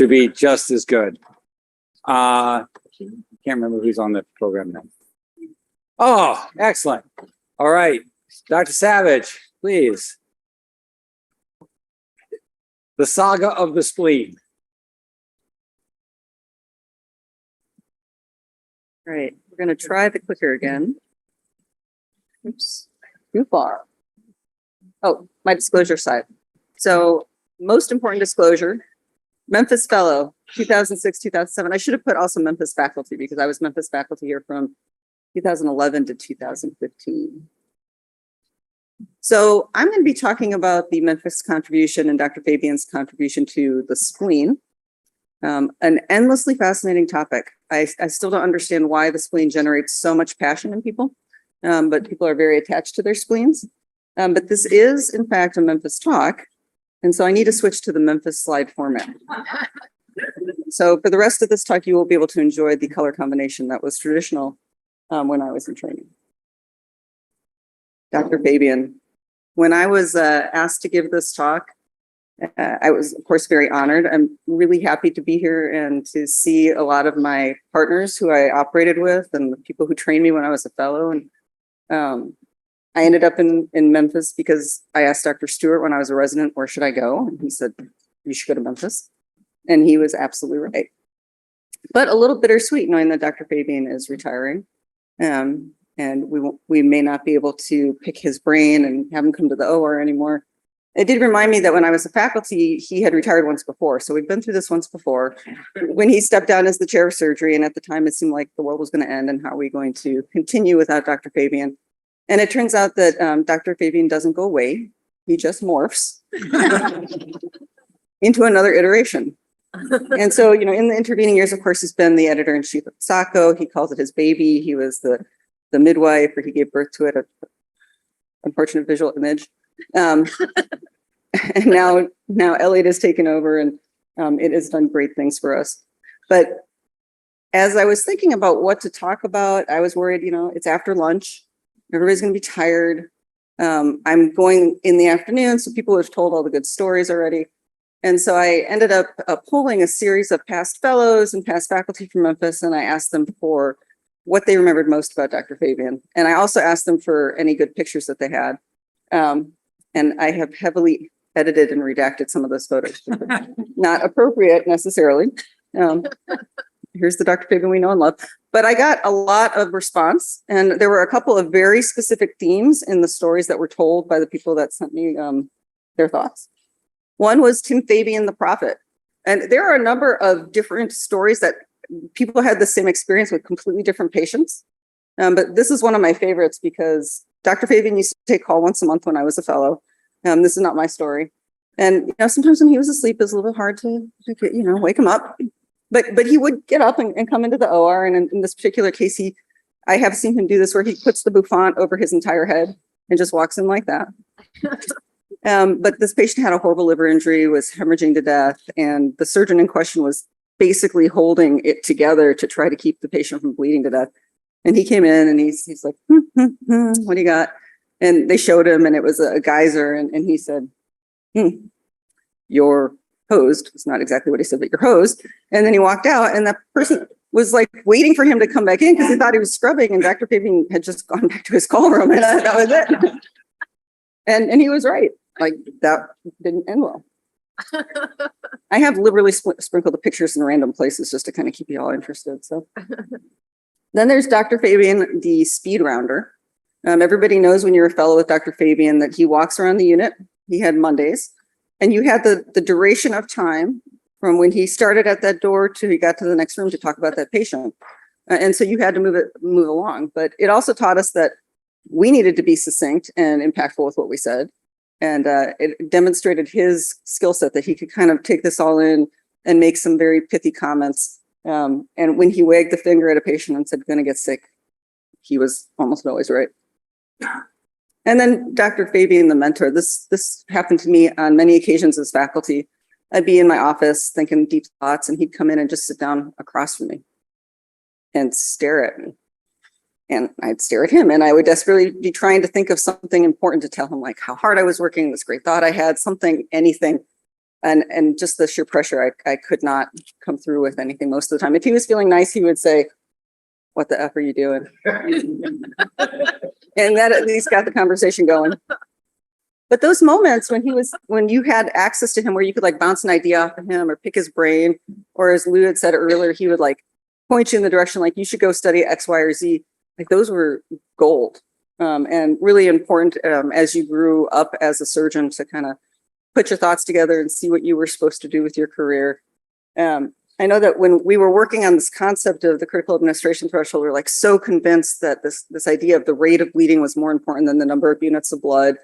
to be just as good. Can't remember who's on the program now. Oh, excellent. All right, Dr. Savage, please. The saga of the spleen. All right, we're going to try the clicker again. Oops, too far. Oh, my disclosure side. So most important disclosure, Memphis Fellow, 2006, 2007. I should have put also Memphis faculty because I was Memphis faculty here from 2011 to 2015. So I'm going to be talking about the Memphis contribution and Dr. Fabian's contribution to the spleen. An endlessly fascinating topic. I still don't understand why the spleen generates so much passion in people, but people are very attached to their spleens. But this is, in fact, a Memphis talk. And so I need to switch to the Memphis slide format. So for the rest of this talk, you will be able to enjoy the color combination that was traditional when I was in training. Dr. Fabian, when I was asked to give this talk, I was, of course, very honored. I'm really happy to be here and to see a lot of my partners who I operated with and the people who trained me when I was a fellow. And I ended up in Memphis because I asked Dr. Stewart when I was a resident, where should I go? And he said, you should go to Memphis. And he was absolutely right. But a little bittersweet knowing that Dr. Fabian is retiring. And we may not be able to pick his brain and have him come to the OR anymore. It did remind me that when I was a faculty, he had retired once before. So we've been through this once before when he stepped down as the chair of surgery. And at the time, it seemed like the world was going to end and how are we going to continue without Dr. Fabian? And it turns out that Dr. Fabian doesn't go away. He just morphs into another iteration. And so, you know, in the intervening years, of course, he's been the editor-in-chief of SACO. He calls it his baby. He was the midwife, or he gave birth to it, an unfortunate visual image. And now Elliot has taken over and it has done great things for us. But as I was thinking about what to talk about, I was worried, you know, it's after lunch. Everybody's going to be tired. I'm going in the afternoon, so people have told all the good stories already. And so I ended up polling a series of past fellows and past faculty from Memphis, and I asked them for what they remembered most about Dr. Fabian. And I also asked them for any good pictures that they had. And I have heavily edited and redacted some of those photos. Not appropriate necessarily. Here's the Dr. Fabian we know and love. But I got a lot of response, and there were a couple of very specific themes in the stories that were told by the people that sent me their thoughts. One was Tim Fabian, the prophet. And there are a number of different stories that people had the same experience with completely different patients. But this is one of my favorites because Dr. Fabian used to take call once a month when I was a fellow. This is not my story. And you know, sometimes when he was asleep, it was a little bit hard to you know, wake him up. But he would get up and come into the OR. And in this particular case, I have seen him do this where he puts the bouffant over his entire head and just walks in like that. But this patient had a horrible liver injury, was hemorrhaging to death. And the surgeon in question was basically holding it together to try to keep the patient from bleeding to death. And he came in and he's like, what do you got? And they showed him, and it was a geyser. And he said, you're hosed. It's not exactly what he said, but you're hosed. And then he walked out, and that person was like waiting for him to come back in because he thought he was scrubbing, and Dr. Fabian had just gone back to his call room, and that was it. And he was right. Like, that didn't end well. I have liberally sprinkled the pictures in random places just to kind of keep you all interested. So then there's Dr. Fabian, the speed rounder. Everybody knows when you're a fellow with Dr. Fabian that he walks around the unit. He had Mondays, and you had the duration of time from when he started at that door to he got to the next room to talk about that patient. And so you had to move along. But it also taught us that we needed to be succinct and impactful with what we said. And it demonstrated his skill set that he could kind of take this all in and make some very pithy comments. And when he wagged the finger at a patient and said, gonna get sick, he was almost always right. And then Dr. Fabian, the mentor, this happened to me on many occasions as faculty. I'd be in my office thinking deep thoughts, and he'd come in and just sit down across from me and stare at me. And I'd stare at him, and I would desperately be trying to think of something important to tell him, like how hard I was working, this great thought I had, something, anything. And just the sheer pressure, I could not come through with anything most of the time. If he was feeling nice, he would say, "What the F are you doing?" And that at least got the conversation going. But those moments when you had access to him, where you could like bounce an idea off of him or pick his brain, or as Lou had said earlier, he would like point you in the direction, like you should go study X, Y, or Z. Like those were gold, and really important as you grew up as a surgeon to kind of put your thoughts together and see what you were supposed to do with your career. I know that when we were working on this concept of the critical administration threshold, we were like so convinced that this idea of the rate of bleeding was more important than the number of units of blood.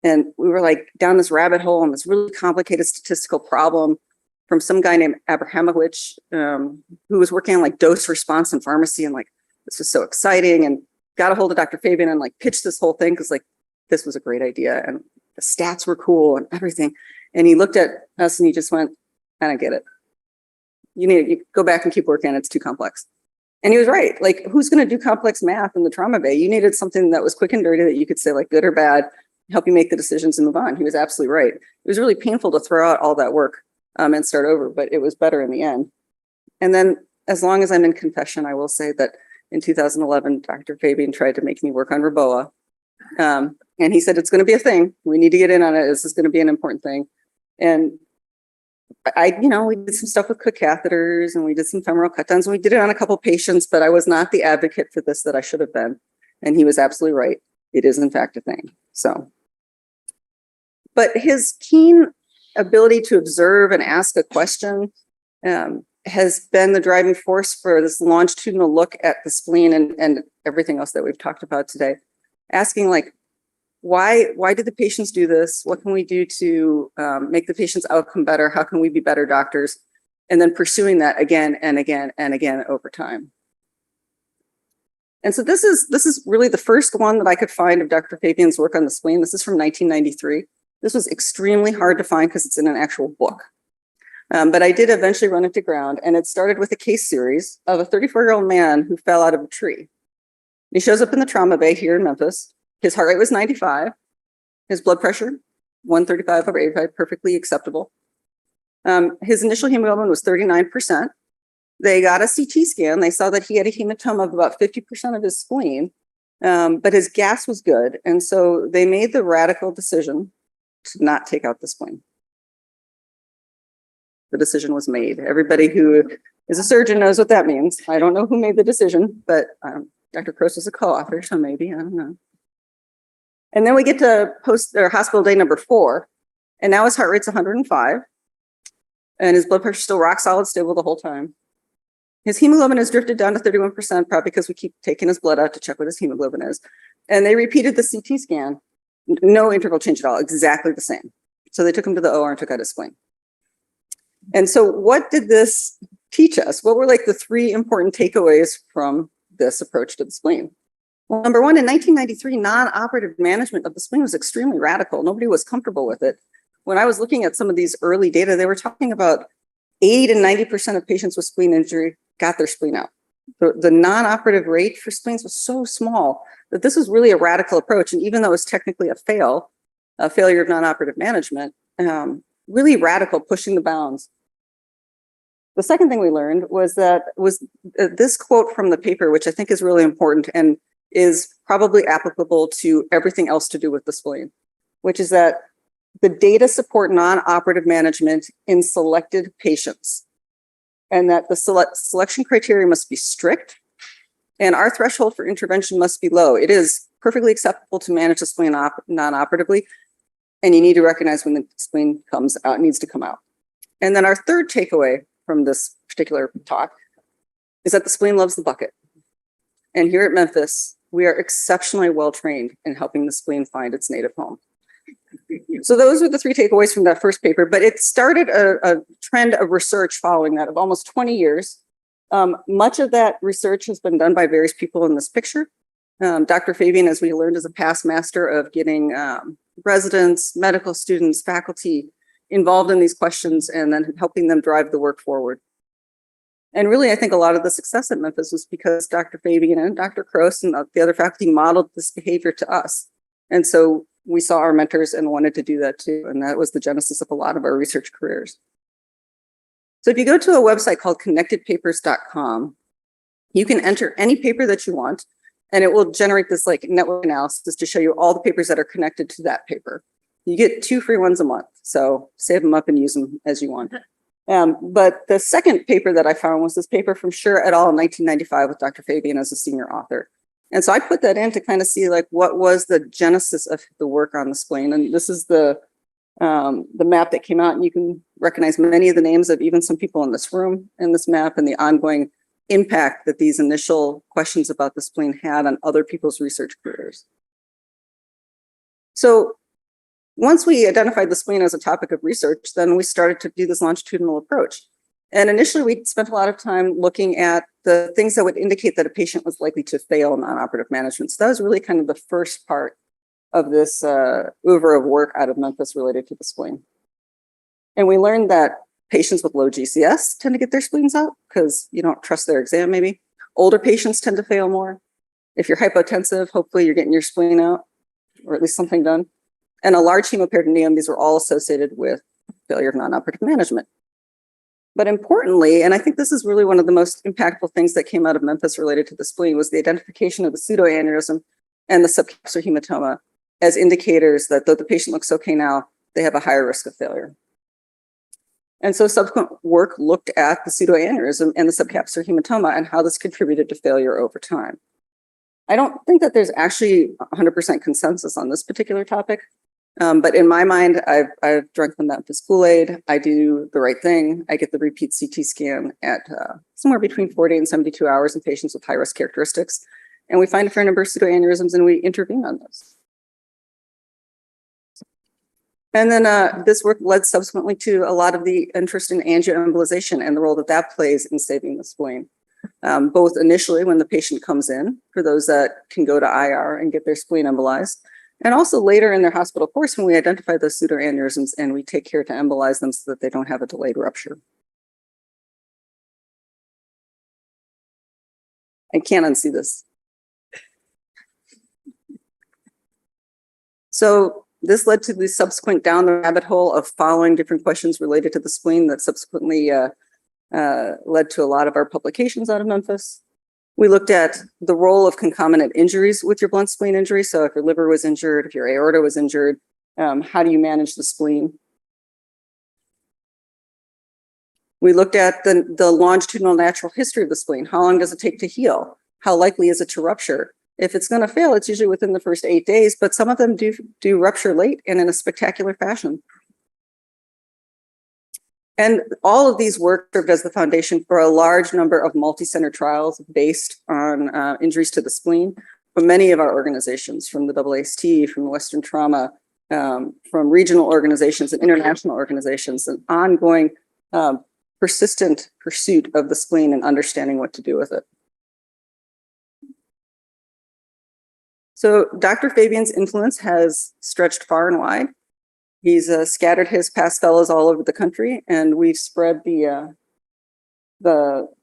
And we were like down this rabbit hole on this really complicated statistical problem from some guy named Abrahamowicz, who was working on like dose response in pharmacy. And like, this was so exciting, and got a hold of Dr. Fabian and like pitched this whole thing because like, this was a great idea. And the stats were cool and everything. And he looked at us and he just went, "I don't get it. You need to go back and keep working on it. It's too complex." And he was right. Like, who's going to do complex math in the trauma bay? You needed something that was quick and dirty that you could say like good or bad, help you make the decisions and move on. He was absolutely right. It was really painful to throw out all that work and start over, but it was better in the end. And then as long as I'm in confession, I will say that in 2011, Dr. Fabian tried to make me work on Reboa. And he said, "It's going to be a thing. We need to get in on it. This is going to be an important thing." And we did some stuff with cook catheters and we did some femoral cut downs and we did it on a couple patients, but I was not the advocate for this that I should have been. And he was absolutely right. It is in fact a thing. So, but his keen ability to observe and ask a question has been the driving force for this longitudinal look at the spleen and everything else that we've talked about today. Asking like, why did the patients do this? What can we do to make the patient's outcome better? How can we be better doctors? And then pursuing that again and again and again over time. And so this is really the first one that I could find of Dr. Fabian's work on the spleen. This is from 1993. This was extremely hard to find because it's in an actual book. But I did eventually run it to ground, and it started with a case series of a 34-year-old man who fell out of a tree. He shows up in the trauma bay here in Memphis. His heart rate was 95. His blood pressure, 135/85, perfectly acceptable. His initial hemoglobin was 39%. They got a CT scan. They saw that he had a hematoma of about 50% of his spleen, but his gas was good. And so they made the radical decision to not take out the spleen. The decision was made. Everybody who is a surgeon knows what that means. I don't know who made the decision, but Dr. Cross was a co-author, so maybe, I don't know. And then we get to hospital day number 4, and now his heart rate's 105, and his blood pressure still rock solid, stable the whole time. His hemoglobin has drifted down to 31%, probably because we keep taking his blood out to check what his hemoglobin is. And they repeated the CT scan, no interval change at all, exactly the same. So they took him to the OR and took out his spleen. And so what did this teach us? What were like the 3 important takeaways from this approach to the spleen? Well, number one, in 1993, non-operative management of the spleen was extremely radical. Nobody was comfortable with it. When I was looking at some of these early data, they were talking about 80 to 90% of patients with spleen injury got their spleen out. The non-operative rate for spleens was so small that this was really a radical approach. And even though it was technically a failure of non-operative management, really radical, pushing the bounds. The second thing we learned was this quote from the paper, which I think is really important and is probably applicable to everything else to do with the spleen, which is that the data support non-operative management in selected patients, and that the selection criteria must be strict, and our threshold for intervention must be low. It is perfectly acceptable to manage the spleen non-operatively, and you need to recognize when the spleen needs to come out. And then our third takeaway from this particular talk is that the spleen loves the bucket. And here at Memphis, we are exceptionally well trained in helping the spleen find its native home. So those were the 3 takeaways from that first paper, but it started a trend of research following that of almost 20 years. Much of that research has been done by various people in this picture. Dr. Fabian, as we learned, is a past master of getting residents, medical students, faculty involved in these questions and then helping them drive the work forward. And really, I think a lot of the success at Memphis was because Dr. Fabian and Dr. Cross and the other faculty modeled this behavior to us. And so we saw our mentors and wanted to do that too. And that was the genesis of a lot of our research careers. So if you go to a website called connectedpapers.com, you can enter any paper that you want, and it will generate this like network analysis to show you all the papers that are connected to that paper. You get 2 free ones a month, so save them up and use them as you want. But the second paper that I found was this paper from Schur et al. In 1995 with Dr. Fabian as a senior author. And so I put that in to kind of see like what was the genesis of the work on the spleen. And this is the map that came out, and you can recognize many of the names of even some people in this room in this map, and the ongoing impact that these initial questions about the spleen had on other people's research careers. So once we identified the spleen as a topic of research, then we started to do this longitudinal approach. And initially, we spent a lot of time looking at the things that would indicate that a patient was likely to fail non-operative management. So that was really kind of the first part of this oeuvre of work out of Memphis related to the spleen. And we learned that patients with low GCS tend to get their spleens out because you don't trust their exam, maybe. Older patients tend to fail more. If you're hypotensive, hopefully you're getting your spleen out, or at least something done. And a large hemoperitoneum, these were all associated with failure of non-operative management. But importantly, and I think this is really one of the most impactful things that came out of Memphis related to the spleen, was the identification of the pseudoaneurysm and the subcapsular hematoma as indicators that though the patient looks okay now, they have a higher risk of failure. And so subsequent work looked at the pseudoaneurysm and the subcapsular hematoma and how this contributed to failure over time. I don't think that there's actually 100% consensus on this particular topic. But in my mind, I've drunk the Memphis Kool-Aid. I do the right thing. I get the repeat CT scan at somewhere between 40 and 72 hours in patients with high-risk characteristics. And we find a fair number of pseudoaneurysms and we intervene on those. And then this work led subsequently to a lot of the interest in angioembolization and the role that that plays in saving the spleen. Both initially when the patient comes in, for those that can go to IR and get their spleen embolized, and also later in their hospital course when we identify those pseudoaneurysms and we take care to embolize them so that they don't have a delayed rupture. I can't unsee this. So this led to the subsequent down the rabbit hole of following different questions related to the spleen that subsequently led to a lot of our publications out of Memphis. We looked at the role of concomitant injuries with your blunt spleen injury. So if your liver was injured, if your aorta was injured, how do you manage the spleen? We looked at the longitudinal natural history of the spleen. How long does it take to heal? How likely is it to rupture? If it's going to fail, it's usually within the first 8 days, but some of them do rupture late and in a spectacular fashion. And all of these work served as the foundation for a large number of multi-center trials based on injuries to the spleen from many of our organizations, from the AAST, from Western Trauma, from regional organizations and international organizations, an ongoing persistent pursuit of the spleen and understanding what to do with it. So Dr. Fabian's influence has stretched far and wide. He's scattered his past fellows all over the country, and we've spread the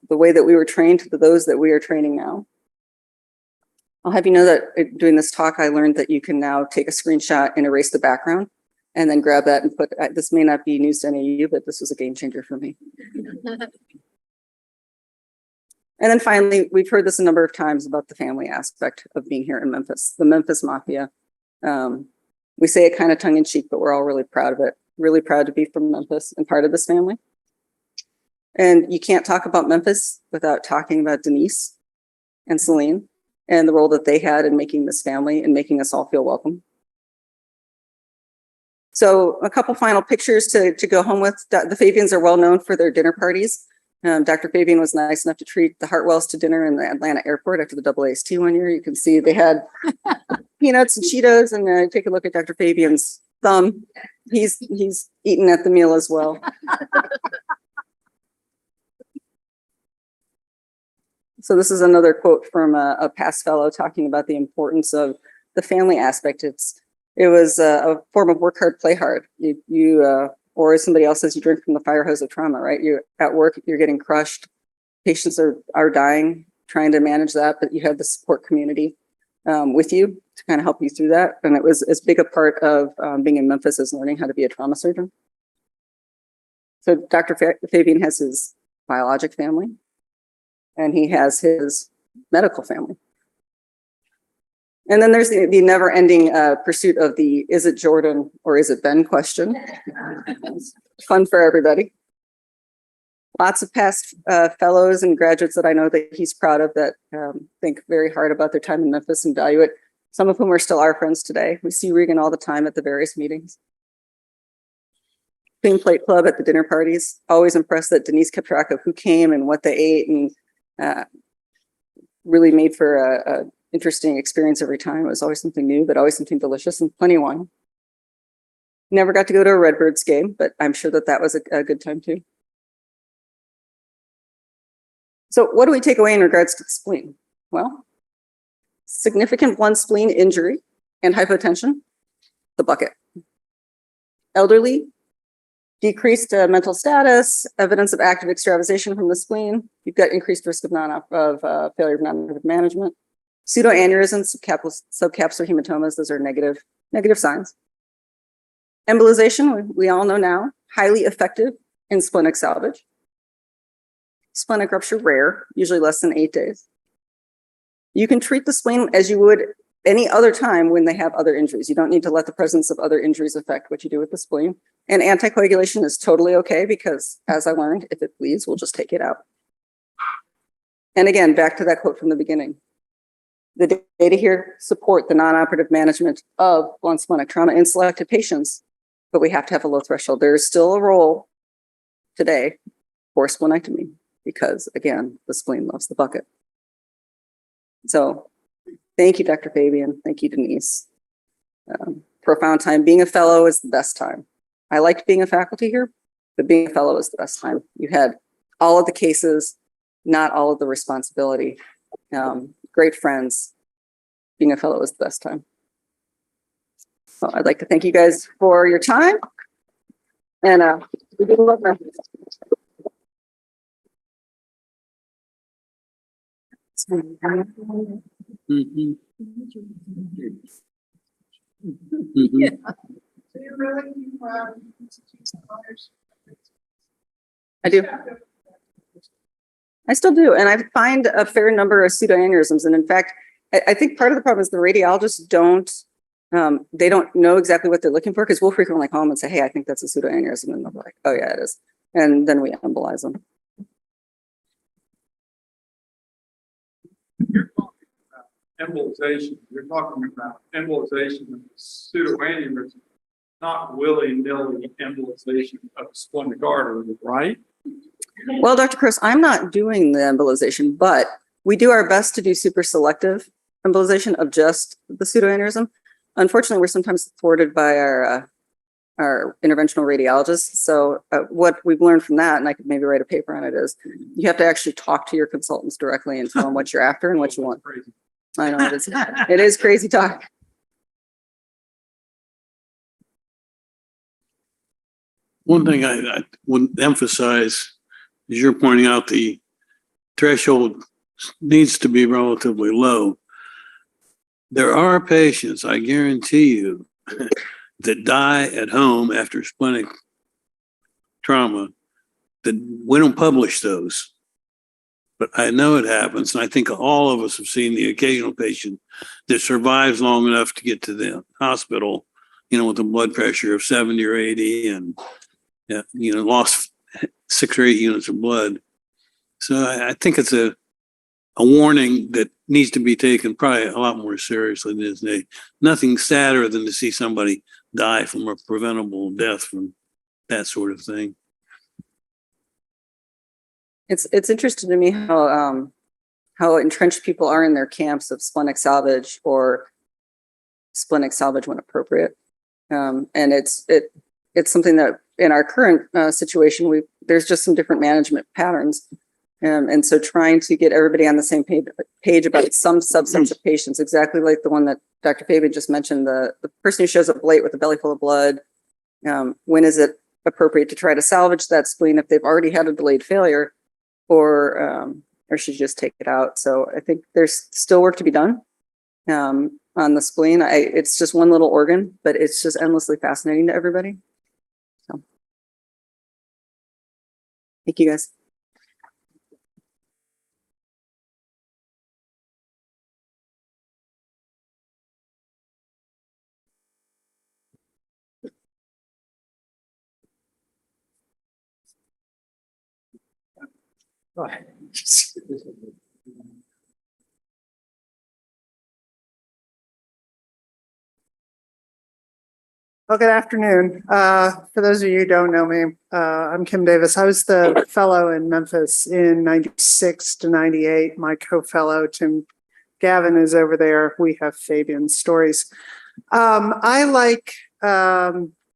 way that we were trained to those that we are training now. I'll have you know that during this talk, I learned that you can now take a screenshot and erase the background, and then grab that and put, this may not be news to any of you, but this was a game changer for me. And then finally, we've heard this a number of times about the family aspect of being here in Memphis, the Memphis Mafia. We say it kind of tongue in cheek, but we're all really proud of it. Really proud to be from Memphis and part of this family. And you can't talk about Memphis without talking about Denise and Celine and the role that they had in making this family and making us all feel welcome. So a couple final pictures to go home with. The Fabians are well known for their dinner parties. Dr. Fabian was nice enough to treat the Hartwells to dinner in the Atlanta airport after the AAST one year. You can see they had peanuts and Cheetos, and take a look at Dr. Fabian's thumb. He's eaten at the meal as well. So this is another quote from a past fellow talking about the importance of the family aspect. It was a form of work hard, play hard. Or as somebody else says, you drink from the fire hose of trauma, right? You're at work, you're getting crushed. Patients are dying, trying to manage that, but you have the support community. with you to kind of help you through that. And it was as big a part of being in Memphis as learning how to be a trauma surgeon. So Dr. Fabian has his biologic family and he has his medical family. And then there's the never ending pursuit of the is it Jordan or is it Ben question. Fun for everybody. Lots of past fellows and graduates that I know that he's proud of that think very hard about their time in Memphis and value it. Some of whom are still our friends today. We see Regan all the time at the various meetings. Clean Plate Club at the dinner parties. Always impressed that Denise kept track of who came and what they ate and really made for a interesting experience every time. It was always something new, but always something delicious and plenty of wine. Never got to go to a Redbirds game, but I'm sure that that was a good time too. So what do we take away in regards to the spleen? Well, significant blunt spleen injury and hypotension, the bucket. Elderly, decreased mental status, evidence of active extravasation from the spleen. You've got increased risk of failure of non-operative management. Pseudoaneurysms, subcapsular hematomas, those are negative signs. Embolization, we all know now, highly effective in splenic salvage. Splenic rupture rare, usually less than 8 days. You can treat the spleen as you would any other time when they have other injuries. You don't need to let the presence of other injuries affect what you do with the spleen. And anticoagulation is totally okay because, as I learned, if it bleeds, we'll just take it out. And again, back to that quote from the beginning. The data here support the non-operative management of blunt splenic trauma in selected patients, but we have to have a low threshold. There is still a role today for splenectomy because, again, the spleen loves the bucket. So thank you, Dr. Fabian. Thank you, Denise. Profound time. Being a fellow is the best time. I liked being a faculty here, but being a fellow is the best time. You had all of the cases, not all of the responsibility. Great friends. Being a fellow is the best time. So I'd like to thank you guys for your time. And good luck. Mm-hmm. Yeah. I do. I still do. And I find a fair number of pseudoaneurysms. And in fact, I think part of the problem is the radiologists they don't know exactly what they're looking for because we'll frequently call them and say, hey, I think that's a pseudoaneurysm. And they're like, oh yeah, it is. And then we embolize them. Embolization. You're talking about embolization of pseudoaneurysm, not willy-nilly embolization of splenic artery, right? Well, Dr. Chris, I'm not doing the embolization, but we do our best to do super selective embolization of just the pseudoaneurysm. Unfortunately, we're sometimes thwarted by our interventional radiologists. So what we've learned from that, and I could maybe write a paper on it, is you have to actually talk to your consultants directly and tell them what you're after and what you want. Crazy. I know it is crazy talk. One thing I would emphasize is you're pointing out the threshold needs to be relatively low. There are patients, I guarantee you, that die at home after splenic trauma that we don't publish those. But I know it happens. And I think all of us have seen the occasional patient that survives long enough to get to the hospital, with a blood pressure of 70 or 80 and, lost 6 or 8 units of blood. So I think it's a warning that needs to be taken probably a lot more seriously than today. Nothing sadder than to see somebody die from a preventable death from that sort of thing. It's interesting to me how entrenched people are in their camps of splenic salvage or splenic salvage when appropriate. And it's something that in our current situation, there's just some different management patterns. And so trying to get everybody on the same page about some subsets of patients, exactly like the one that Dr. Fabian just mentioned, the person who shows up late with a belly full of blood, when is it appropriate to try to salvage that spleen if they've already had a delayed failure, or should you just take it out? So I think there's still work to be done. on the spleen. It's just one little organ, but it's just endlessly fascinating to everybody. So, thank you guys. Go ahead. Well, good afternoon. For those of you who don't know me, I'm Kim Davis. I was the fellow in Memphis in 96 to 98. My co-fellow, Tim Gavin, is over there. We have Fabian stories. I, like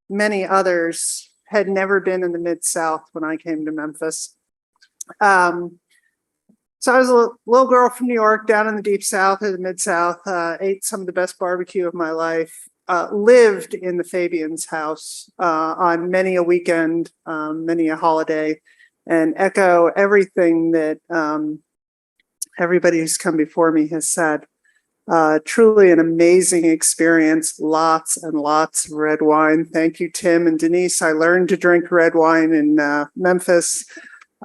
many others, had never been in the Mid-South when I came to Memphis. So I was a little girl from New York, down in the Deep South or the Mid-South, ate some of the best barbecue of my life. Lived in the Fabian's house on many a weekend, many a holiday, and echo everything that everybody who's come before me has said. Truly an amazing experience, lots and lots of red wine. Thank you, Tim and Denise. I learned to drink red wine in Memphis.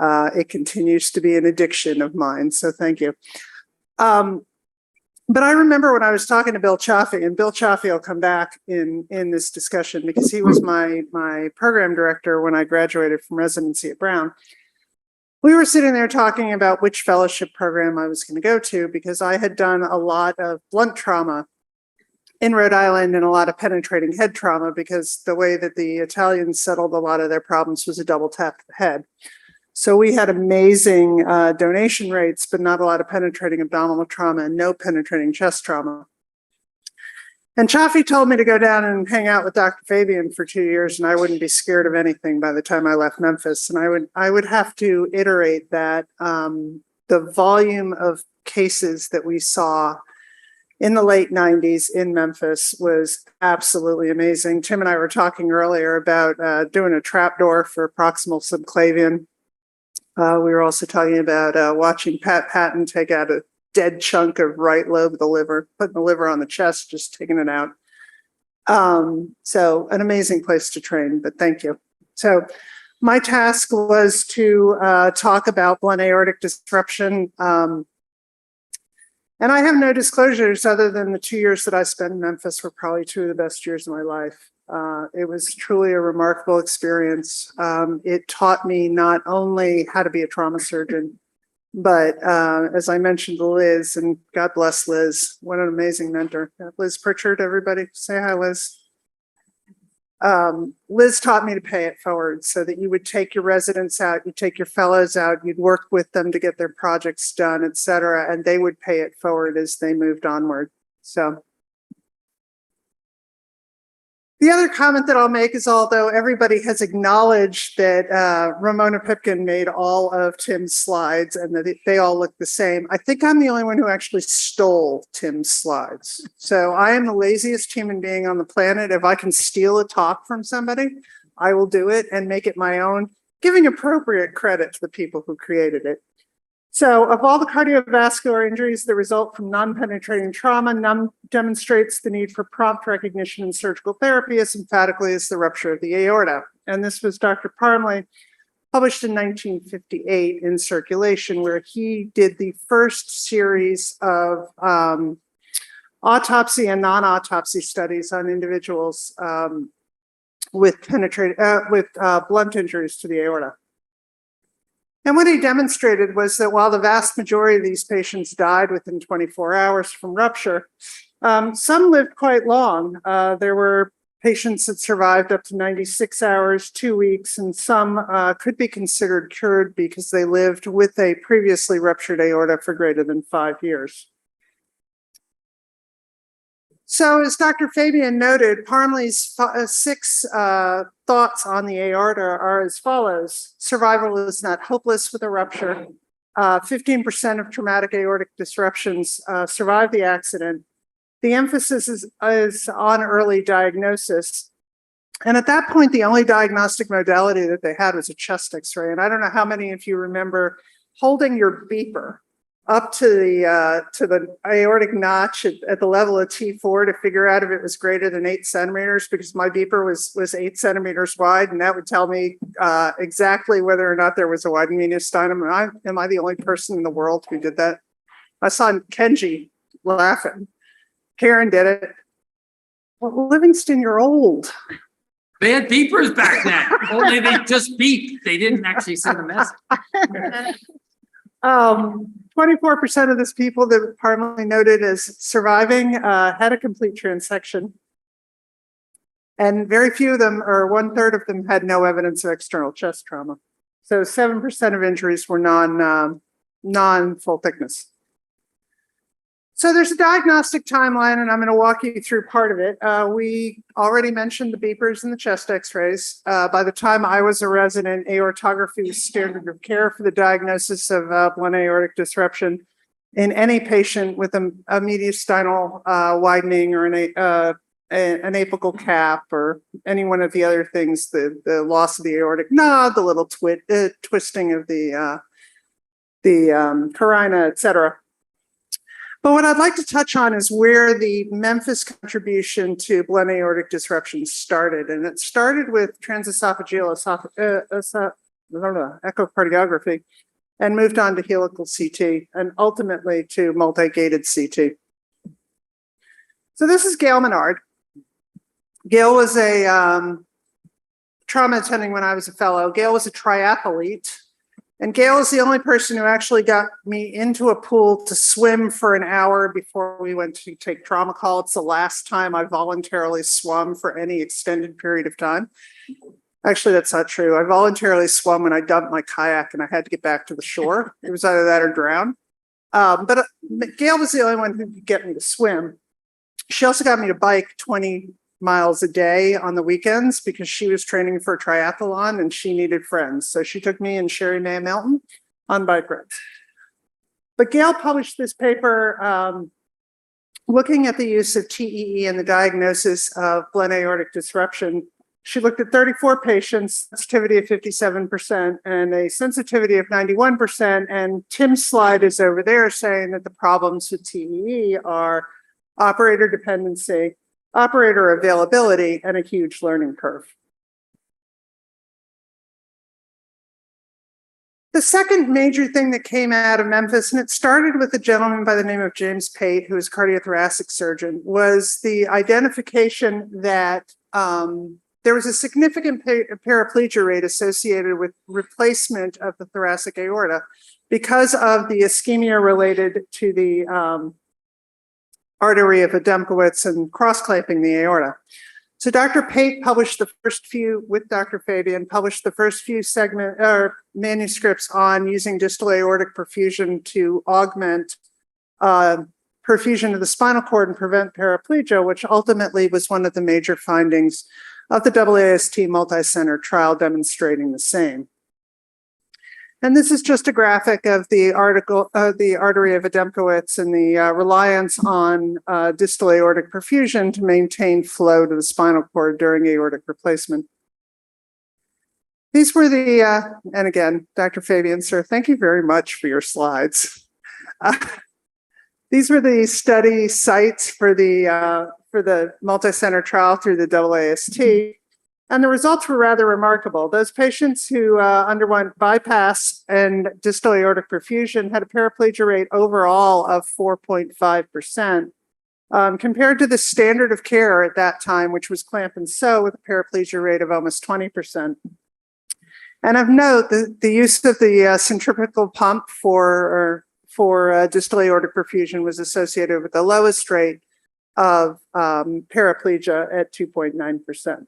It continues to be an addiction of mine, so thank you. But I remember when I was talking to Bill Chaffee, and Bill Chaffee will come back in this discussion because he was my program director when I graduated from residency at Brown. We were sitting there talking about which fellowship program I was going to go to because I had done a lot of blunt trauma in Rhode Island and a lot of penetrating head trauma because the way that the Italians settled a lot of their problems was a double tap to the head. So we had amazing donation rates, but not a lot of penetrating abdominal trauma and no penetrating chest trauma. And Chaffee told me to go down and hang out with Dr. Fabian for 2 years, and I wouldn't be scared of anything by the time I left Memphis. And I would have to iterate that the volume of cases that we saw in the late 90s in Memphis was absolutely amazing. Tim and I were talking earlier about doing a trapdoor for proximal subclavian. We were also talking about watching Pat Patton take out a dead chunk of right lobe of the liver, putting the liver on the chest, just taking it out. So an amazing place to train, but thank you. So my task was to talk about blunt aortic disruption. And I have no disclosures other than the 2 years that I spent in Memphis were probably 2 of the best years of my life. It was truly a remarkable experience. It taught me not only how to be a trauma surgeon, but as I mentioned to Liz, and God bless Liz, what an amazing mentor. Liz Pritchard, everybody, say hi, Liz. Liz taught me to pay it forward so that you would take your residents out, you take your fellows out, you'd work with them to get their projects done, et cetera, and they would pay it forward as they moved onward. So the other comment that I'll make is, although everybody has acknowledged that Ramona Pipkin made all of Tim's slides and that they all look the same, I think I'm the only one who actually stole Tim's slides. So I am the laziest human being on the planet. If I can steal a talk from somebody, I will do it and make it my own, giving appropriate credit to the people who created it. So of all the cardiovascular injuries that result from non-penetrating trauma, none demonstrates the need for prompt recognition and surgical therapy as emphatically as the rupture of the aorta. And this was Dr. Parmley, published in 1958 in Circulation, where he did the first series of autopsy and non-autopsy studies on individuals with blunt injuries to the aorta. And what he demonstrated was that while the vast majority of these patients died within 24 hours from rupture, some lived quite long. There were patients that survived up to 96 hours, 2 weeks, and some could be considered cured because they lived with a previously ruptured aorta for greater than 5 years. So as Dr. Fabian noted, Parmley's 6 thoughts on the aorta are as follows. Survival is not hopeless with a rupture. 15% of traumatic aortic disruptions survive the accident. The emphasis is on early diagnosis. And at that point, the only diagnostic modality that they had was a chest x-ray. And I don't know how many of you remember holding your beeper up to the aortic notch at the level of T4 to figure out if it was greater than 8 centimeters, because my beeper was 8 centimeters wide, and that would tell me exactly whether or not there was a widening mediastinum. Am I the only person in the world who did that? I saw Kenji laughing. Karen did it. Well, Livingston, you're old. They had beepers back then. Only they just beeped. They didn't actually send a message. 24% of these people that were primarily noted as surviving had a complete transection. And very few of them, or 1/3 of them, had no evidence of external chest trauma. So 7% of injuries were non-full thickness. So there's a diagnostic timeline, and I'm going to walk you through part of it. We already mentioned the beepers and the chest x-rays. By the time I was a resident, aortography was standard of care for the diagnosis of blunt aortic disruption in any patient with a mediastinal widening or an apical cap or any one of the other things, the loss of the aortic nod, the little twisting of the carina, et cetera. But what I'd like to touch on is where the Memphis contribution to blunt aortic disruption started. And it started with transesophageal echocardiography and moved on to helical CT and ultimately to multi-gated CT. So this is Gail Menard. Gail was a trauma attending when I was a fellow. Gail was a triathlete. And Gail is the only person who actually got me into a pool to swim for an hour before we went to take trauma call. It's the last time I voluntarily swum for any extended period of time. Actually, that's not true. I voluntarily swum when I dumped my kayak and I had to get back to the shore. It was either that or drown. But Gail was the only one who could get me to swim. She also got me to bike 20 miles a day on the weekends because she was training for a triathlon and she needed friends. So she took me and Sherry Mae Melton on bike rides. But Gail published this paper looking at the use of TEE in the diagnosis of blunt aortic disruption. She looked at 34 patients, sensitivity of 57% and a sensitivity of 91%. And Tim's slide is over there saying that the problems with TEE are operator dependency, operator availability, and a huge learning curve. The second major thing that came out of Memphis, and it started with a gentleman by the name of James Pate, who was a cardiothoracic surgeon, was the identification that there was a significant paraplegia rate associated with replacement of the thoracic aorta because of the ischemia related to the artery of Adamkowitz and cross-clamping the aorta. So Dr. Pate published the first few, with Dr. Fabian, published the first few manuscripts on using distal aortic perfusion to augment perfusion of the spinal cord and prevent paraplegia, which ultimately was one of the major findings of the AAST multi-center trial demonstrating the same. And this is just a graphic of the artery of Adamkowitz and the reliance on distal aortic perfusion to maintain flow to the spinal cord during aortic replacement. These were the, and again, Dr. Fabian, sir, thank you very much for your slides. These were the study sites for the multi-center trial through the AAST. And the results were rather remarkable. Those patients who underwent bypass and distal aortic perfusion had a paraplegia rate overall of 4.5%, compared to the standard of care at that time, which was clamp and sew, with a paraplegia rate of almost 20%. And of note, the use of the centrifugal pump for distal aortic perfusion was associated with the lowest rate of paraplegia at 2.9%.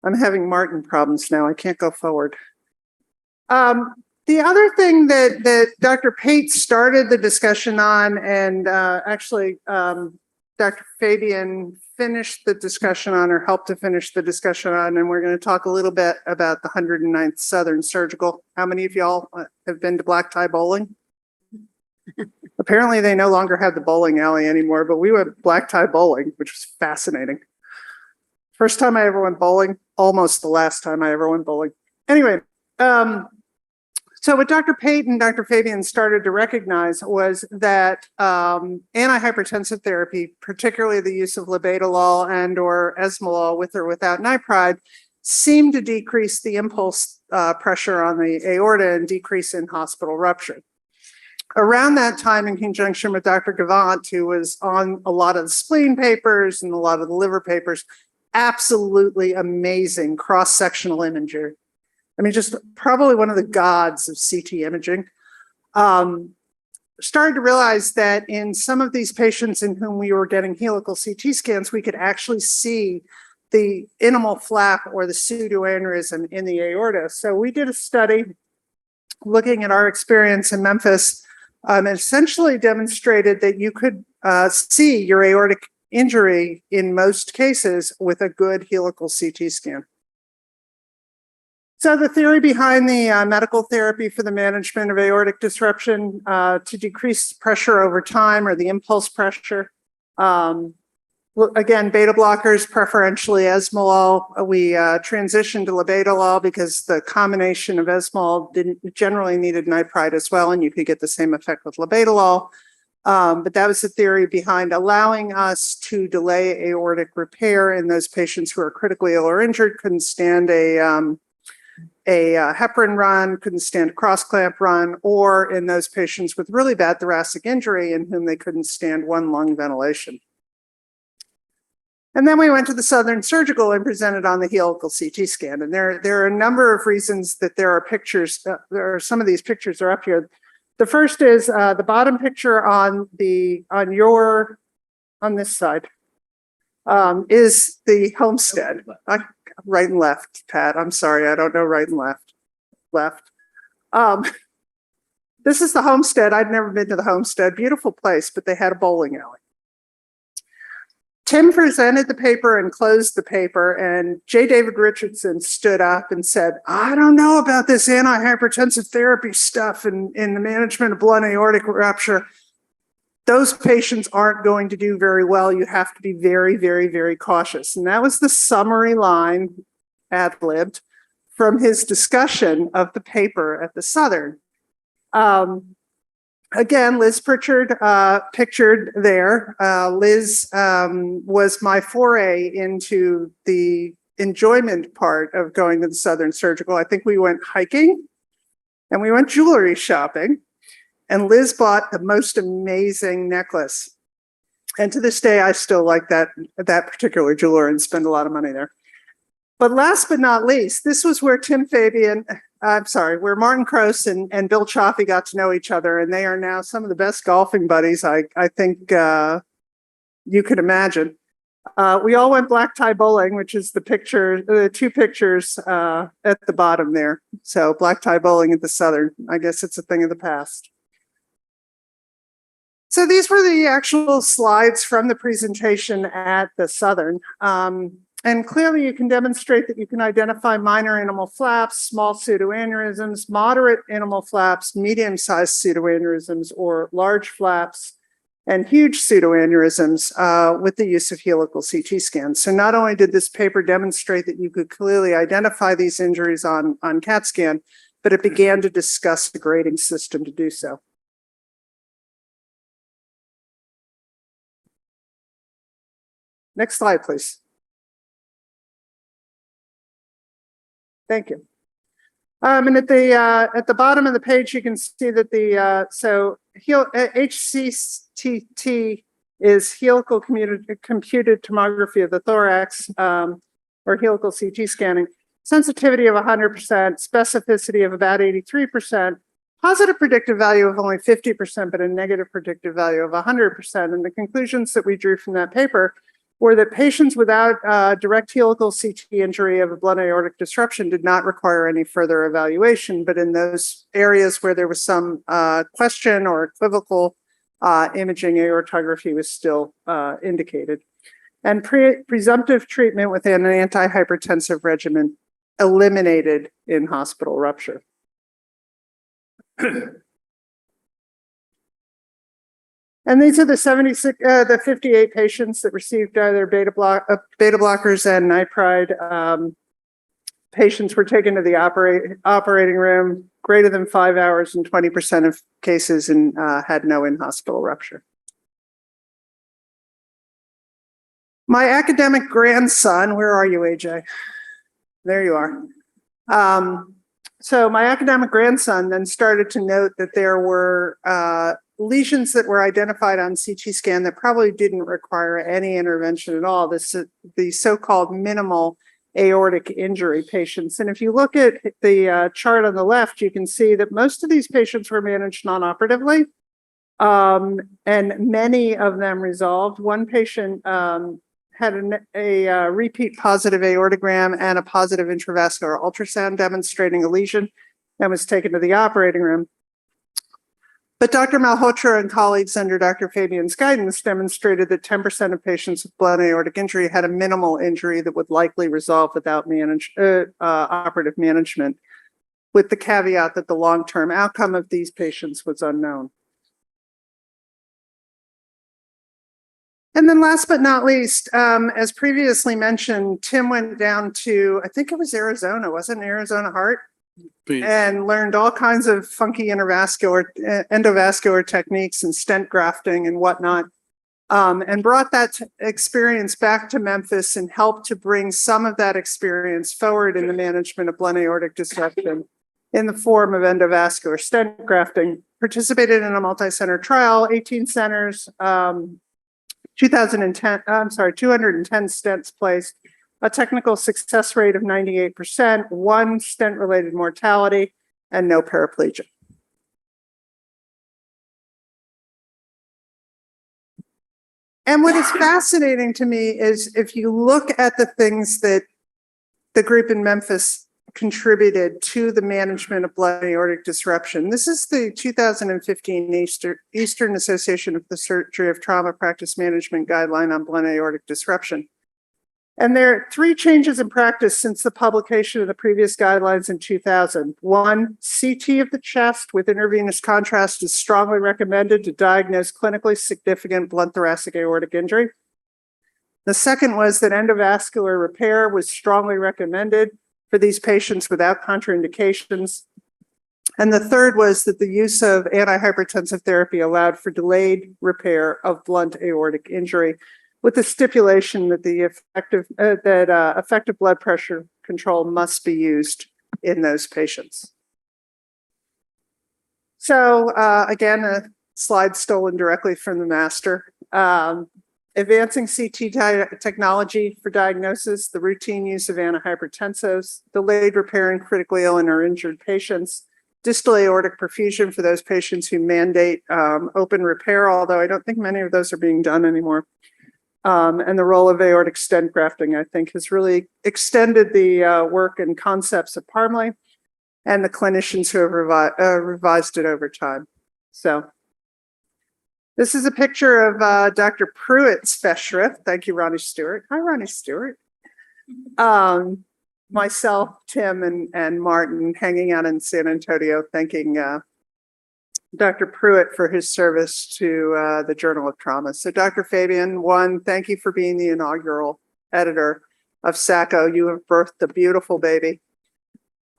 I'm having Martin problems now. I can't go forward. The other thing that Dr. Pate started the discussion on, and actually Dr. Fabian finished the discussion on, or helped to finish the discussion on, and we're going to talk a little bit about the 109th Southern Surgical. How many of y'all have been to black tie bowling? Apparently they no longer have the bowling alley anymore, but we went black tie bowling, which was fascinating. First time I ever went bowling, almost the last time I ever went bowling. Anyway, So what Dr. Pate and Dr. Fabian started to recognize was that antihypertensive therapy, particularly the use of labetalol and or esmolol with or without nipride, seemed to decrease the impulse pressure on the aorta and decrease in hospital rupture. Around that time, in conjunction with Dr. Gavant, who was on a lot of the spleen papers and a lot of the liver papers, absolutely amazing cross-sectional imager. I mean, just probably one of the gods of CT imaging. Started to realize that in some of these patients in whom we were getting helical CT scans, we could actually see the intimal flap or the pseudoaneurysm in the aorta. So we did a study looking at our experience in Memphis, and essentially demonstrated that you could see your aortic injury in most cases with a good helical CT scan. So the theory behind the medical therapy for the management of aortic disruption to decrease pressure over time, or the impulse pressure. Again, beta blockers, preferentially esmolol. We transitioned to labetalol because the combination of esmolol generally needed nipride as well, and you could get the same effect with labetalol. But that was the theory behind allowing us to delay aortic repair in those patients who are critically ill or injured, couldn't stand a heparin run, couldn't stand a cross clamp run, or in those patients with really bad thoracic injury in whom they couldn't stand one lung ventilation. And then we went to the Southern Surgical and presented on the helical CT scan. And there are a number of reasons that there are pictures. Some of these pictures are up here. The first is the bottom picture on this side is the homestead. Right and left, Pat. I'm sorry, I don't know right and left. This is the homestead. I'd never been to the homestead. Beautiful place, but they had a bowling alley. Tim presented the paper and closed the paper, and J. David Richardson stood up and said, I don't know about this antihypertensive therapy stuff in the management of blunt aortic rupture. Those patients aren't going to do very well. You have to be very, very, very cautious. And that was the summary line, ad-libbed, from his discussion of the paper at the Southern. Again, Liz Pritchard pictured there. Liz was my foray into the enjoyment part of going to the Southern Surgical. I think we went hiking and we went jewelry shopping, and Liz bought the most amazing necklace. And to this day, I still like that particular jeweler and spend a lot of money there. But last but not least, this was where where Martin Kroos and Bill Chaffee got to know each other, and they are now some of the best golfing buddies I think you could imagine. We all went black tie bowling, which is the two pictures at the bottom there. So black tie bowling at the Southern. I guess it's a thing of the past. So these were the actual slides from the presentation at the Southern. And clearly you can demonstrate that you can identify minor intimal flaps, small pseudoaneurysms, moderate intimal flaps, medium-sized pseudoaneurysms, or large flaps, and huge pseudoaneurysms with the use of helical CT scans. So not only did this paper demonstrate that you could clearly identify these injuries on CAT scan, but it began to discuss the grading system to do so. Next slide, please. Thank you. And at the bottom of the page, you can see that HCTT is helical computed tomography of the thorax, or helical CT scanning. Sensitivity of 100%, specificity of about 83%, positive predictive value of only 50%, but a negative predictive value of 100%. And the conclusions that we drew from that paper were that patients without direct helical CT injury of a blunt aortic disruption did not require any further evaluation, but in those areas where there was some question or equivocal imaging, aortography was still indicated. And presumptive treatment with an antihypertensive regimen eliminated in-hospital rupture. And these are the 58 patients that received either beta blockers and nipride patients were taken to the operating room greater than 5 hours in 20% of cases and had no in-hospital rupture. My academic grandson, where are you, AJ? There you are. So my academic grandson then started to note that there were lesions that were identified on CT scan that probably didn't require any intervention at all. The so-called minimal aortic injury patients. And if you look at the chart on the left, you can see that most of these patients were managed non-operatively, and many of them resolved. One patient had a repeat positive aortogram and a positive intravascular ultrasound demonstrating a lesion and was taken to the operating room. But Dr. Malhotra and colleagues under Dr. Fabian's guidance demonstrated that 10% of patients with blunt aortic injury had a minimal injury that would likely resolve without operative management, with the caveat that the long-term outcome of these patients was unknown. And then last but not least, as previously mentioned, Tim went down to, I think it was Arizona, wasn't it Arizona Heart? And learned all kinds of funky endovascular techniques and stent grafting and whatnot, and brought that experience back to Memphis and helped to bring some of that experience forward in the management of blunt aortic dissection in the form of endovascular stent grafting. Participated in a multi-center trial, 18 centers, 210 stents placed, a technical success rate of 98%, 1 stent-related mortality, and no paraplegia. And what is fascinating to me is if you look at the things that the group in Memphis contributed to the management of blunt aortic disruption. This is the 2015 Eastern Association of the Surgery of Trauma Practice Management Guideline on blunt aortic disruption. And there are 3 changes in practice since the publication of the previous guidelines in 2000. 1, CT of the chest with intravenous contrast is strongly recommended to diagnose clinically significant blunt thoracic aortic injury. The second was that endovascular repair was strongly recommended for these patients without contraindications. And the third was that the use of antihypertensive therapy allowed for delayed repair of blunt aortic injury, with the stipulation that the effective blood pressure control must be used in those patients. So again, a slide stolen directly from the master. Advancing CT technology for diagnosis, the routine use of antihypertensives, delayed repair in critically ill and or injured patients, distal aortic perfusion for those patients who mandate open repair, although I don't think many of those are being done anymore. And the role of aortic stent grafting, I think, has really extended the work and concepts of Parmley and the clinicians who have revised it over time. So this is a picture of Dr. Pruitt's festschrift. Thank you, Ronnie Stewart. Hi, Ronnie Stewart. Myself, Tim, and Martin hanging out in San Antonio, thanking Dr. Pruitt for his service to the Journal of Trauma. So Dr. Fabian, 1, thank you for being the inaugural editor of SACO. You have birthed a beautiful baby.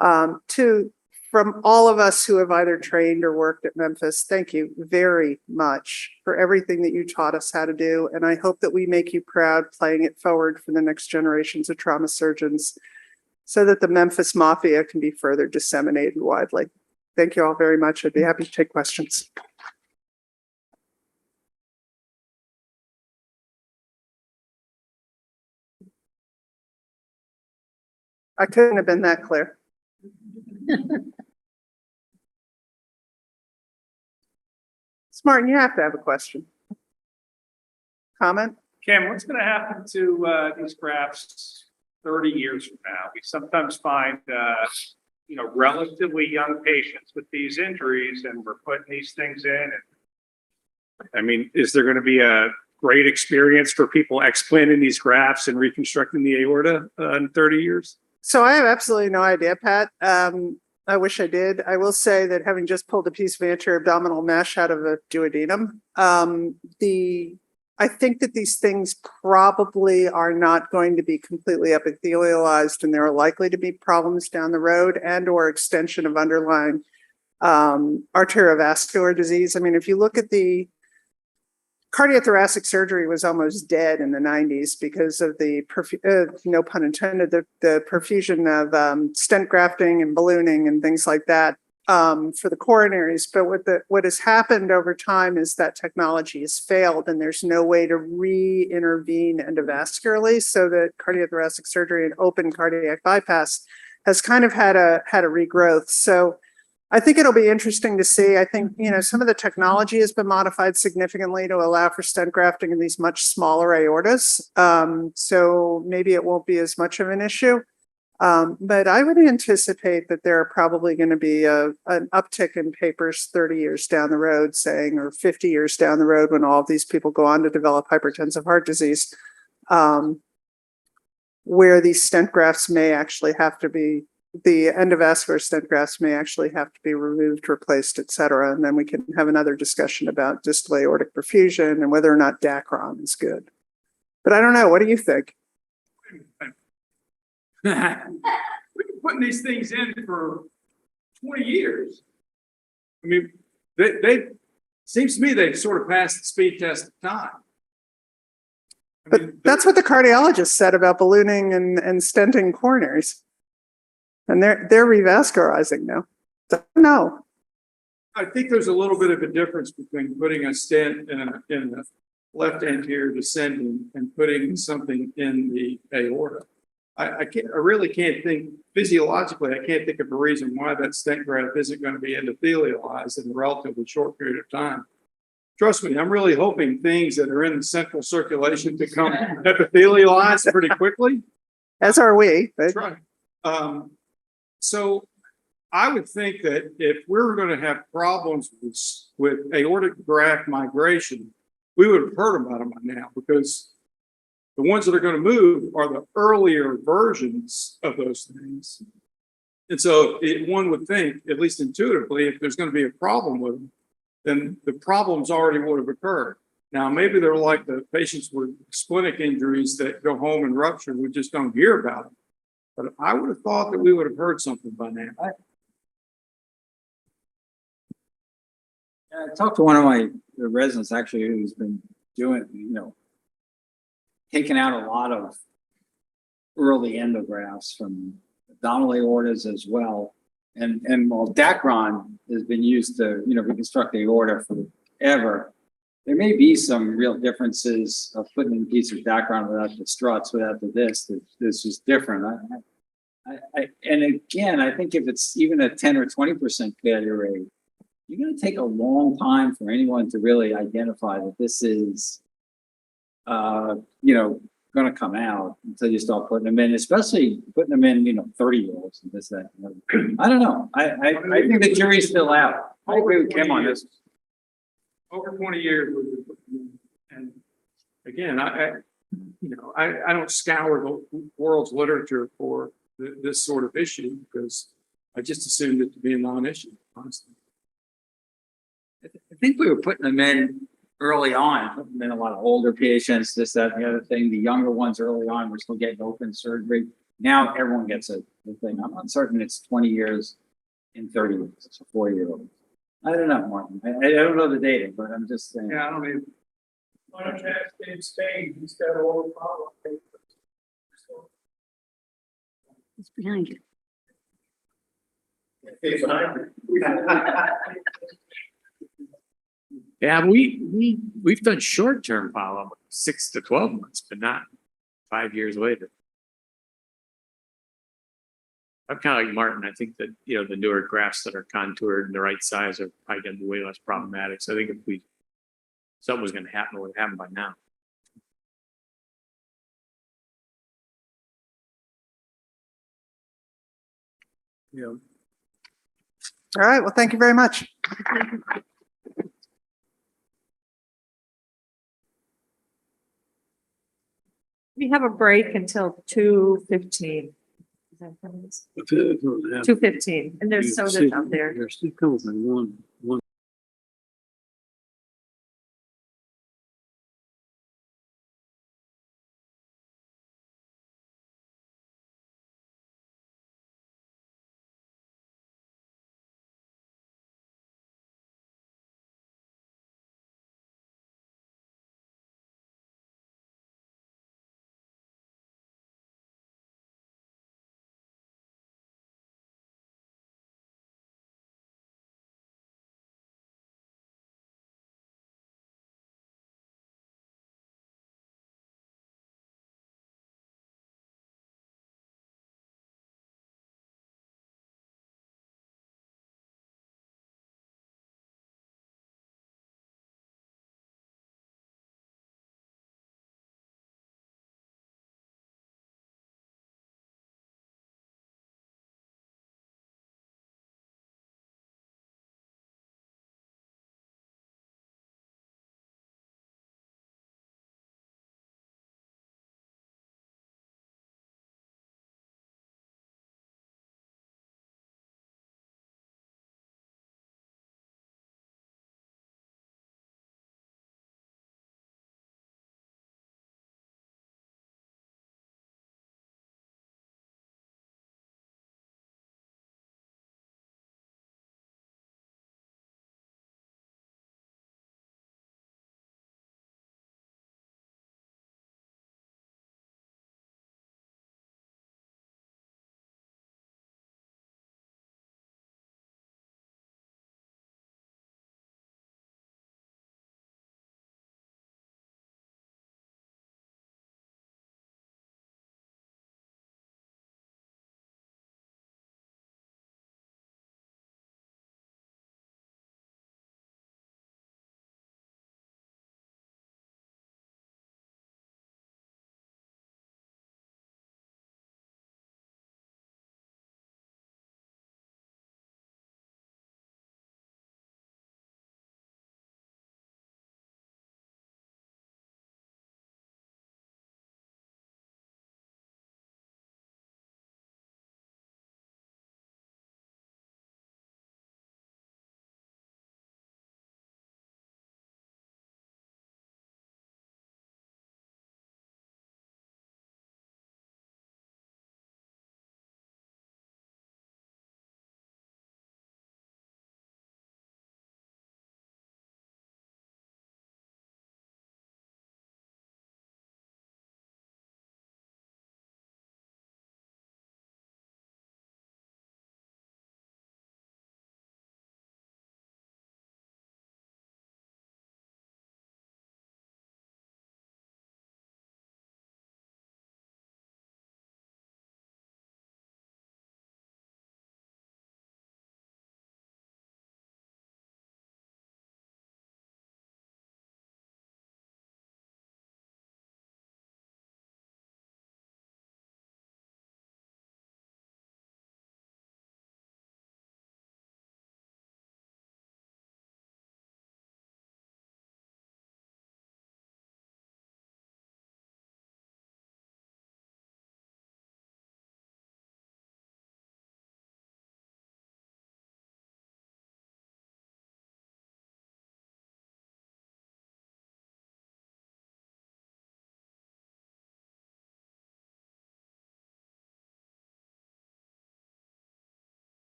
2, from all of us who have either trained or worked at Memphis, thank you very much for everything that you taught us how to do. And I hope that we make you proud playing it forward for the next generations of trauma surgeons so that the Memphis Mafia can be further disseminated widely. Thank you all very much. I'd be happy to take questions. I couldn't have been that clear. Martin, you have to have a question. Comment? Kim, what's going to happen to these grafts 30 years from now? We sometimes find, relatively young patients with these injuries, and we're putting these things in. And I mean, is there going to be a great experience for people explanting these grafts and reconstructing the aorta in 30 years? So I have absolutely no idea, Pat. I wish I did. I will say that having just pulled a piece of anterior abdominal mesh out of a duodenum, the I think that these things probably are not going to be completely epithelialized, and there are likely to be problems down the road and or extension of underlying arteriovascular disease. I mean, if you look at the cardiothoracic surgery was almost dead in the 90s because of the, no pun intended, the perfusion of stent grafting and ballooning and things like that for the coronaries. But what has happened over time is that technology has failed and there's no way to re-intervene endovascularly. So that cardiothoracic surgery and open cardiac bypass has kind of had a regrowth. So I think it'll be interesting to see. I think, some of the technology has been modified significantly to allow for stent grafting in these much smaller aortas. So maybe it won't be as much of an issue. But I would anticipate that there are probably going to be an uptick in papers 30 years down the road saying, or 50 years down the road when all of these people go on to develop hypertensive heart disease, where these stent grafts may actually have to be, the endovascular stent grafts may actually have to be removed, replaced, et cetera. And then we can have another discussion about distal aortic perfusion and whether or not Dacron is good. But I don't know. What do you think? We've been putting these things in for 20 years. I mean, they seems to me they've sort of passed the speed test of time. But that's what the cardiologist said about ballooning and stenting coronaries. And they're revascularizing now. So, no. I think there's a little bit of a difference between putting a stent in the left anterior descending and putting something in the aorta. I really can't think physiologically. I can't think of a reason why that stent graft isn't going to be endothelialized in a relatively short period of time. Trust me, I'm really hoping things that are in the central circulation become epithelialized pretty quickly. As are we. But That's right. So I would think that if we're going to have problems with aortic graft migration, we would have heard about them by now, because the ones that are going to move are the earlier versions of those things. And so one would think, at least intuitively, if there's going to be a problem with them, then the problems already would have occurred. Now, maybe they're like the patients with splenic injuries that go home and rupture. We just don't hear about them. But I would have thought that we would have heard something by now. I talked to one of my residents actually who's been doing, taking out a lot of early endografts from abdominal aortas as well. And while Dacron has been used to, reconstruct the aorta forever, there may be some real differences of putting in a piece of Dacron without the struts, without the this. This is different. And again, I think if it's even a 10 or 20% failure rate, you're going to take a long time for anyone to really identify that this is, going to come out until you start putting them in, especially putting them in, 30-year-olds and this, that. I don't know. I think the jury's still out. I agree with Kim on this. Over 20 years, and again, I don't scour the world's literature for this sort of issue, because I just assumed it to be a non-issue, honestly. I think we were putting them in early on, putting them in a lot of older patients, this, that, and the other thing. The younger ones early on were still getting open surgery. Now everyone gets the thing. I'm uncertain it's 20 years in 30 years. It's a 4-year-old. I don't know, Martin. I don't know the data, but I'm just saying. Yeah, I don't even. Why don't you ask in Spain? He's got all the problems. It's behind you. Yeah, we've done short-term follow-up, 6 to 12 months, but not 5 years later. I'm kind of like Martin. I think that, the newer grafts that are contoured and the right size are probably going to be way less problematic. So I think if something was going to happen, it would have happened by now. Yeah. all right. Well, thank you very much. We have a break until 2:15. 2:15, and there's soda out there. There's still coming one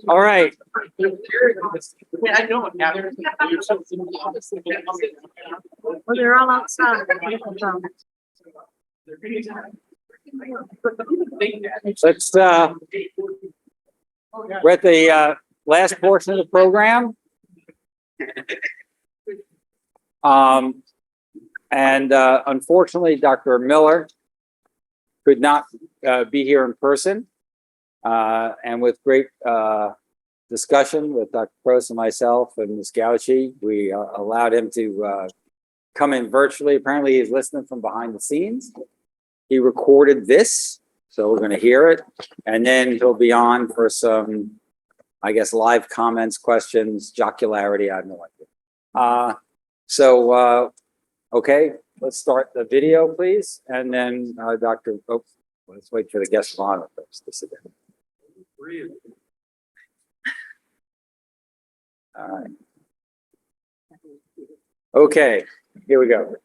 All right. Well, they're all outside. Let's, we're at the, last portion of the program. Unfortunately, Dr. Miller could not, be here in person. And with great, discussion with Dr. Prost and myself and Ms. Gauchi, we allowed him to, come in virtually. Apparently he's listening from behind the scenes. He recorded this, so we're going to hear it, and then he'll be on for some, I guess, live comments, questions, jocularity. I have no idea. Okay, let's start the video, please, and then Dr. Oh, let's wait for the guest of honor first to sit down. All right. Okay, here we go.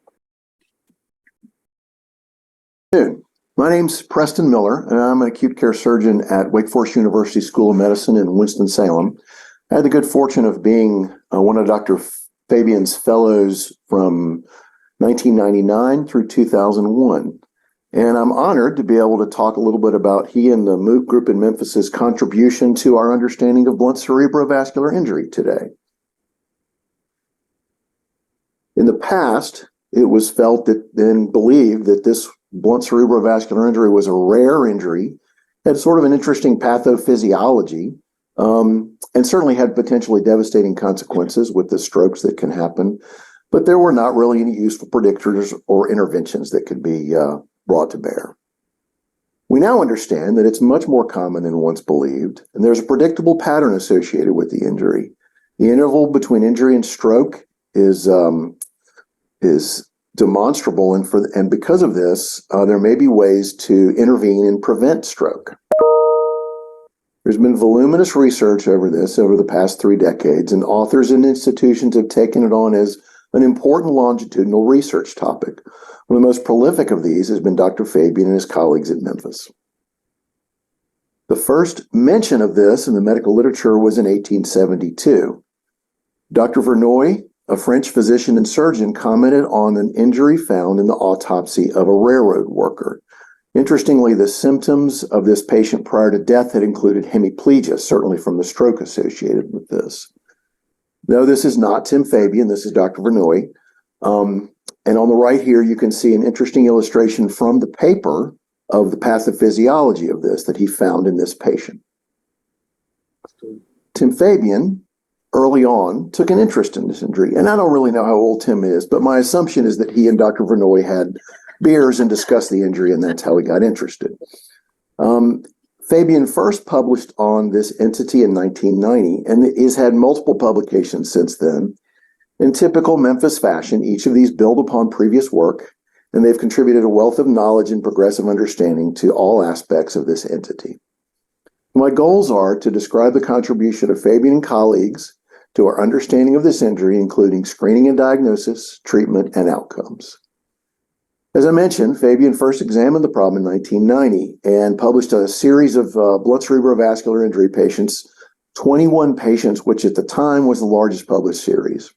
My name's Preston Miller, and I'm an acute care surgeon at Wake Forest University School of Medicine in Winston-Salem. I had the good fortune of being one of Dr. Fabian's fellows from 1999 through 2001. And I'm honored to be able to talk a little bit about he and the MOOC group in Memphis's contribution to our understanding of blunt cerebrovascular injury today. In the past, it was felt that and believed that this blunt cerebrovascular injury was a rare injury, had sort of an interesting pathophysiology, and certainly had potentially devastating consequences with the strokes that can happen. But there were not really any useful predictors or interventions that could be brought to bear. We now understand that it's much more common than once believed, and there's a predictable pattern associated with the injury. The interval between injury and stroke is demonstrable, and because of this, there may be ways to intervene and prevent stroke. There's been voluminous research over this over the past 3 decades, and authors and institutions have taken it on as an important longitudinal research topic. One of the most prolific of these has been Dr. Fabian and his colleagues at Memphis. The first mention of this in the medical literature was in 1872. Dr. Verneuil, a French physician and surgeon, commented on an injury found in the autopsy of a railroad worker. Interestingly, the symptoms of this patient prior to death had included hemiplegia, certainly from the stroke associated with this. No, this is not Tim Fabian. This is Dr. Verneuil. And on the right here, you can see an interesting illustration from the paper of the pathophysiology of this that he found in this patient. Tim Fabian, early on, took an interest in this injury. And I don't really know how old Tim is, but my assumption is that he and Dr. Verneuil had beers and discussed the injury, and that's how he got interested. Fabian first published on this entity in 1990 and has had multiple publications since then. In typical Memphis fashion, each of these build upon previous work, and they've contributed a wealth of knowledge and progressive understanding to all aspects of this entity. My goals are to describe the contribution of Fabian and colleagues to our understanding of this injury, including screening and diagnosis, treatment, and outcomes. As I mentioned, Fabian first examined the problem in 1990 and published a series of blunt cerebrovascular injury patients, 21 patients, which at the time was the largest published series.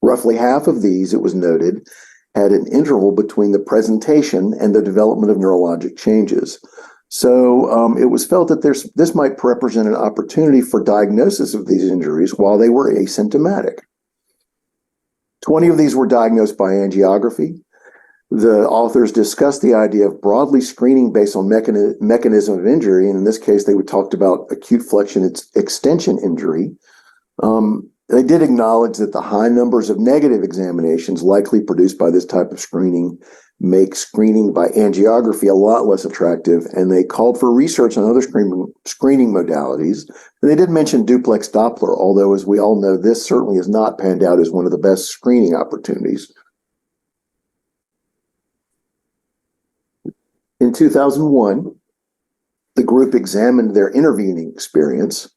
Roughly half of these, it was noted, had an interval between the presentation and the development of neurologic changes. So it was felt that this might represent an opportunity for diagnosis of these injuries while they were asymptomatic. 20 of these were diagnosed by angiography. The authors discussed the idea of broadly screening based on mechanism of injury, and in this case, they talked about acute flexion extension injury. They did acknowledge that the high numbers of negative examinations likely produced by this type of screening make screening by angiography a lot less attractive, and they called for research on other screening modalities. And they did mention duplex Doppler, although, as we all know, this certainly has not panned out as one of the best screening opportunities. In 2001, the group examined their intervening experience.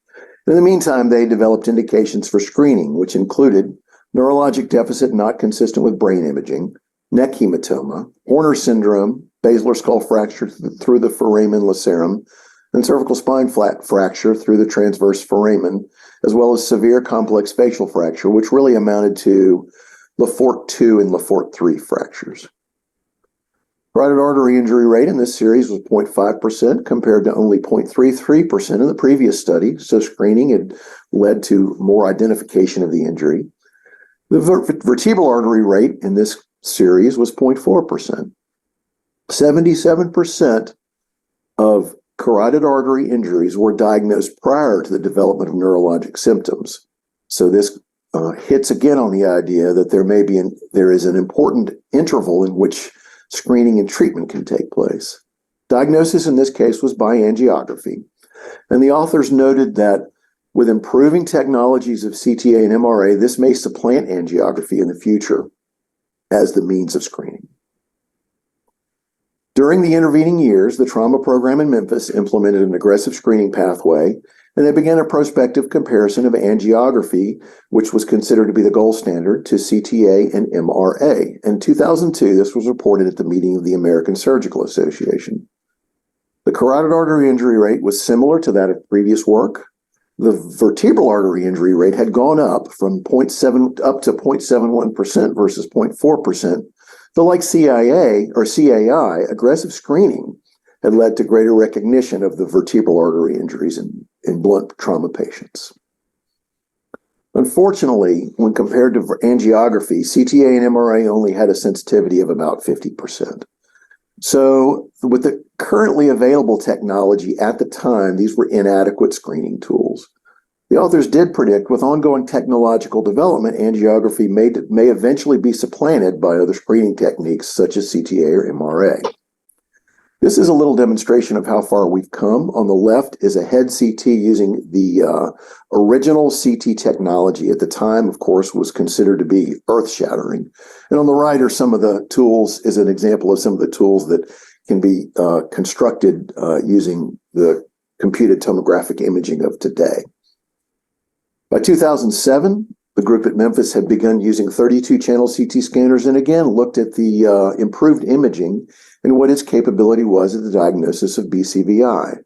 In the meantime, they developed indications for screening, which included neurologic deficit not consistent with brain imaging, neck hematoma, Horner syndrome, basilar skull fracture through the foramen lacerum, and cervical spine flat fracture through the transverse foramen, as well as severe complex facial fracture, which really amounted to Lefort 2 and Lefort 3 fractures. Carotid artery injury rate in this series was 0.5% compared to only 0.33% in the previous study, so screening had led to more identification of the injury. The vertebral artery rate in this series was 0.4%. 77% of carotid artery injuries were diagnosed prior to the development of neurologic symptoms. So this hits again on the idea that there is an important interval in which screening and treatment can take place. Diagnosis in this case was by angiography, and the authors noted that with improving technologies of CTA and MRA, this may supplant angiography in the future as the means of screening. During the intervening years, the trauma program in Memphis implemented an aggressive screening pathway, and they began a prospective comparison of angiography, which was considered to be the gold standard, to CTA and MRA. In 2002, this was reported at the meeting of the American Surgical Association. The carotid artery injury rate was similar to that of previous work. The vertebral artery injury rate had gone up from 0.7 up to 0.71% versus 0.4%. Though like CIA or CAI, aggressive screening had led to greater recognition of the vertebral artery injuries in blunt trauma patients. Unfortunately, when compared to angiography, CTA and MRA only had a sensitivity of about 50%. So with the currently available technology at the time, these were inadequate screening tools. The authors did predict with ongoing technological development, angiography may eventually be supplanted by other screening techniques such as CTA or MRA. This is a little demonstration of how far we've come. On the left is a head CT using the original CT technology. At the time, of course, was considered to be earth-shattering. And on the right are some of the tools, is an example of some of the tools that can be constructed using the computed tomographic imaging of today. By 2007, the group at Memphis had begun using 32-channel CT scanners and again looked at the improved imaging and what its capability was at the diagnosis of BCVI.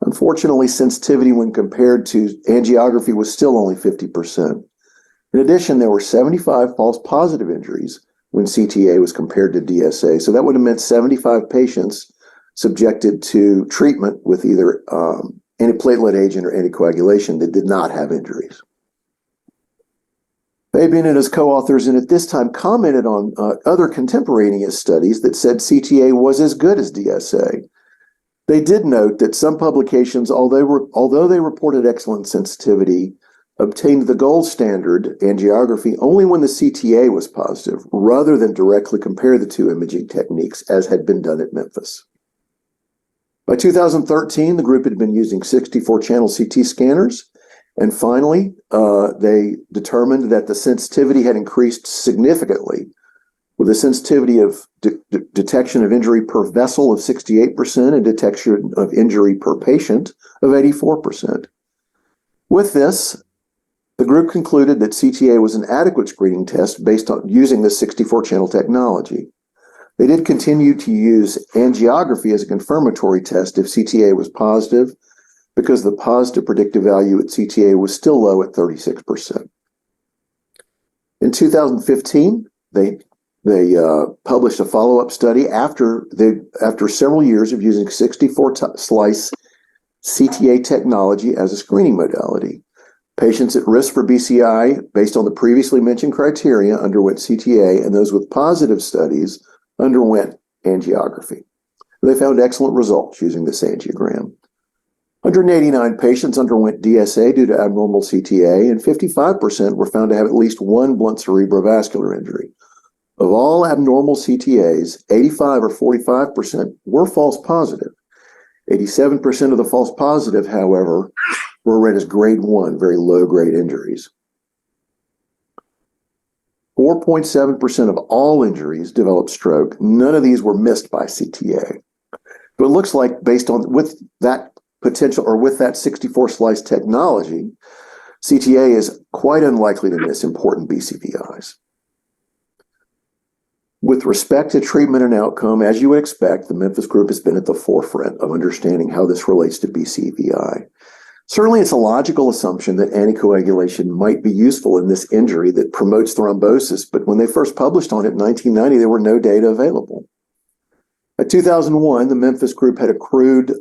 Unfortunately, sensitivity when compared to angiography was still only 50%. In addition, there were 75 false positive injuries when CTA was compared to DSA. So that would have meant 75 patients subjected to treatment with either antiplatelet agent or anticoagulation that did not have injuries. Fabian and his co-authors, and at this time commented on other contemporaneous studies that said CTA was as good as DSA. They did note that some publications, although they reported excellent sensitivity, obtained the gold standard angiography only when the CTA was positive, rather than directly compare the two imaging techniques as had been done at Memphis. By 2013, the group had been using 64-channel CT scanners, and finally, they determined that the sensitivity had increased significantly, with a sensitivity of detection of injury per vessel of 68% and detection of injury per patient of 84%. With this, the group concluded that CTA was an adequate screening test based on using the 64-channel technology. They did continue to use angiography as a confirmatory test if CTA was positive, because the positive predictive value at CTA was still low at 36%. In 2015, they published a follow-up study after several years of using 64-slice CTA technology as a screening modality. Patients at risk for BCI, based on the previously mentioned criteria, underwent CTA, and those with positive studies underwent angiography. They found excellent results using this angiogram. 189 patients underwent DSA due to abnormal CTA, and 55% were found to have at least one blunt cerebrovascular injury. Of all abnormal CTAs, 85 or 45% were false positive. 87% of the false positive, however, were read as grade 1, very low-grade injuries. 4.7% of all injuries developed stroke. None of these were missed by CTA. But it looks like based on with that potential or with that 64-slice technology, CTA is quite unlikely to miss important BCVIs. With respect to treatment and outcome, as you would expect, the Memphis group has been at the forefront of understanding how this relates to BCVI. Certainly, it's a logical assumption that anticoagulation might be useful in this injury that promotes thrombosis, but when they first published on it in 1990, there were no data available. By 2001, the Memphis group had accrued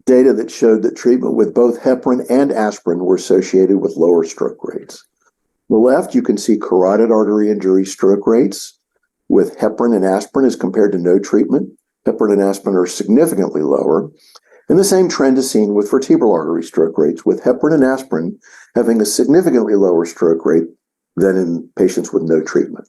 data that showed that treatment with both heparin and aspirin were associated with lower stroke rates. On the left, you can see carotid artery injury stroke rates with heparin and aspirin as compared to no treatment. Heparin and aspirin are significantly lower. And the same trend is seen with vertebral artery stroke rates, with heparin and aspirin having a significantly lower stroke rate than in patients with no treatment.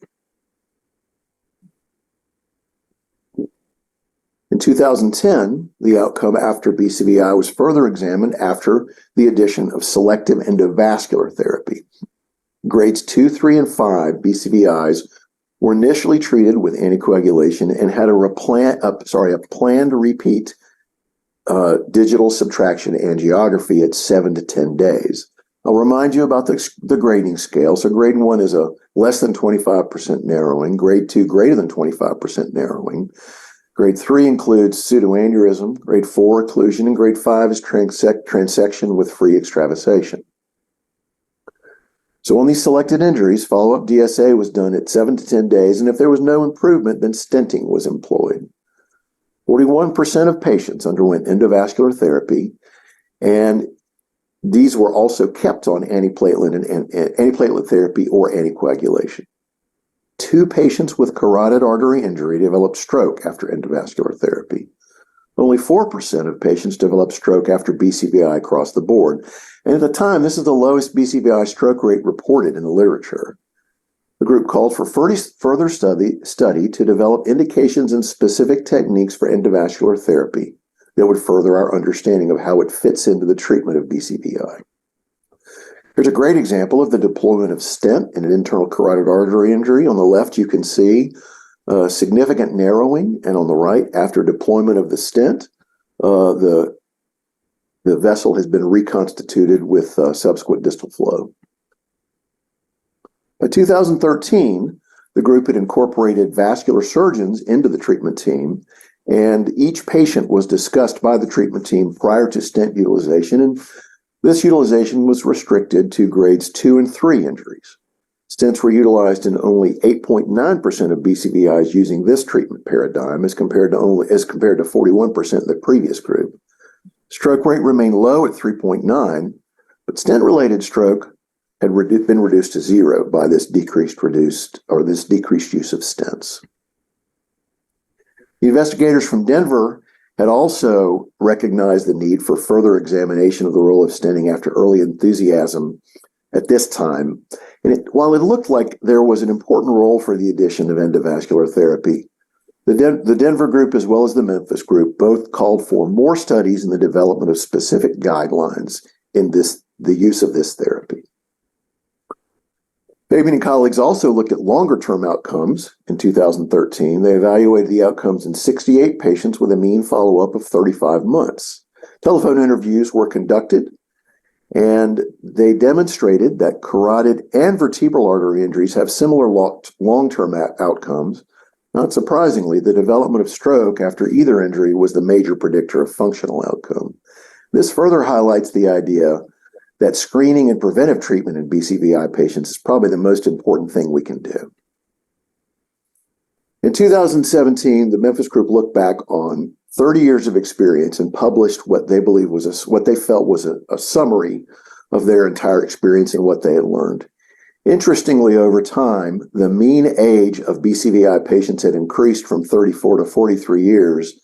In 2010, the outcome after BCVI was further examined after the addition of selective endovascular therapy. Grades 2, 3, and 5 BCVIs were initially treated with anticoagulation and had a planned repeat digital subtraction angiography at 7 to 10 days. I'll remind you about the grading scale. So grade 1 is a less than 25% narrowing, grade 2 greater than 25% narrowing, grade 3 includes pseudoaneurysm, grade 4 occlusion, and grade 5 is transection with free extravasation. So on these selected injuries, follow-up DSA was done at 7 to 10 days, and if there was no improvement, then stenting was employed. 41% of patients underwent endovascular therapy, and these were also kept on antiplatelet therapy or anticoagulation. 2 patients with carotid artery injury developed stroke after endovascular therapy. Only 4% of patients developed stroke after BCVI across the board. And at the time, this is the lowest BCVI stroke rate reported in the literature. The group called for further study to develop indications and specific techniques for endovascular therapy that would further our understanding of how it fits into the treatment of BCVI. Here's a great example of the deployment of stent in an internal carotid artery injury. On the left, you can see significant narrowing, and on the right, after deployment of the stent, the vessel has been reconstituted with subsequent distal flow. By 2013, the group had incorporated vascular surgeons into the treatment team, and each patient was discussed by the treatment team prior to stent utilization, and this utilization was restricted to grades 2 and 3 injuries. Stents were utilized in only 8.9% of BCVIs using this treatment paradigm as compared to 41% in the previous group. Stroke rate remained low at 3.9, but stent-related stroke had been reduced to 0 by this decreased use of stents. The investigators from Denver had also recognized the need for further examination of the role of stenting after early enthusiasm at this time. And while it looked like there was an important role for the addition of endovascular therapy, the Denver group as well as the Memphis group both called for more studies in the development of specific guidelines in the use of this therapy. Fabian and colleagues also looked at longer-term outcomes in 2013. They evaluated the outcomes in 68 patients with a mean follow-up of 35 months. Telephone interviews were conducted, and they demonstrated that carotid and vertebral artery injuries have similar long-term outcomes. Not surprisingly, the development of stroke after either injury was the major predictor of functional outcome. This further highlights the idea that screening and preventive treatment in BCVI patients is probably the most important thing we can do. In 2017, the Memphis group looked back on 30 years of experience and published what they felt was a summary of their entire experience and what they had learned. Interestingly, over time, the mean age of BCVI patients had increased from 34 to 43 years,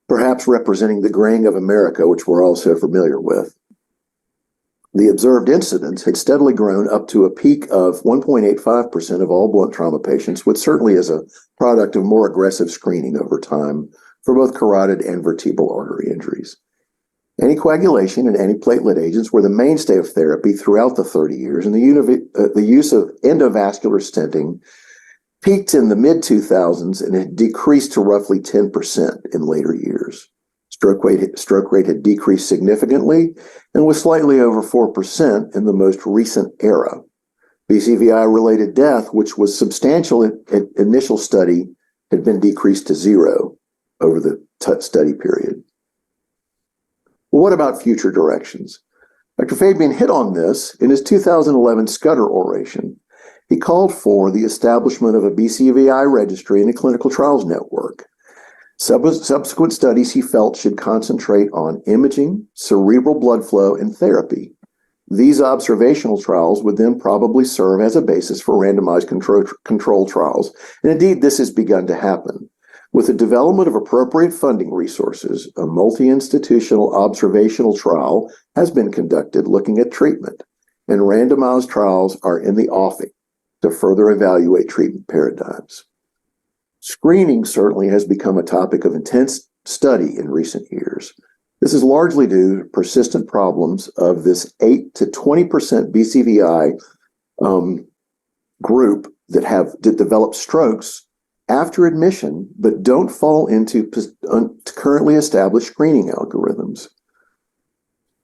perhaps representing the graying of America, which we're all so familiar with. The observed incidence had steadily grown up to a peak of 1.85% of all blunt trauma patients, which certainly is a product of more aggressive screening over time for both carotid and vertebral artery injuries. Anticoagulation and antiplatelet agents were the mainstay of therapy throughout the 30 years, and the use of endovascular stenting peaked in the mid-2000s and had decreased to roughly 10% in later years. Stroke rate had decreased significantly and was slightly over 4% in the most recent era. BCVI-related death, which was substantial in initial study, had been decreased to 0 over the study period. Well, what about future directions? Dr. Fabian hit on this in his 2011 Scudder oration. He called for the establishment of a BCVI registry and a clinical trials network. Subsequent studies he felt should concentrate on imaging, cerebral blood flow, and therapy. These observational trials would then probably serve as a basis for randomized control trials. And indeed, this has begun to happen. With the development of appropriate funding resources, a multi-institutional observational trial has been conducted looking at treatment, and randomized trials are in the offing to further evaluate treatment paradigms. Screening certainly has become a topic of intense study in recent years. This is largely due to persistent problems of this 8 to 20% BCVI group that develop strokes after admission, but don't fall into currently established screening algorithms.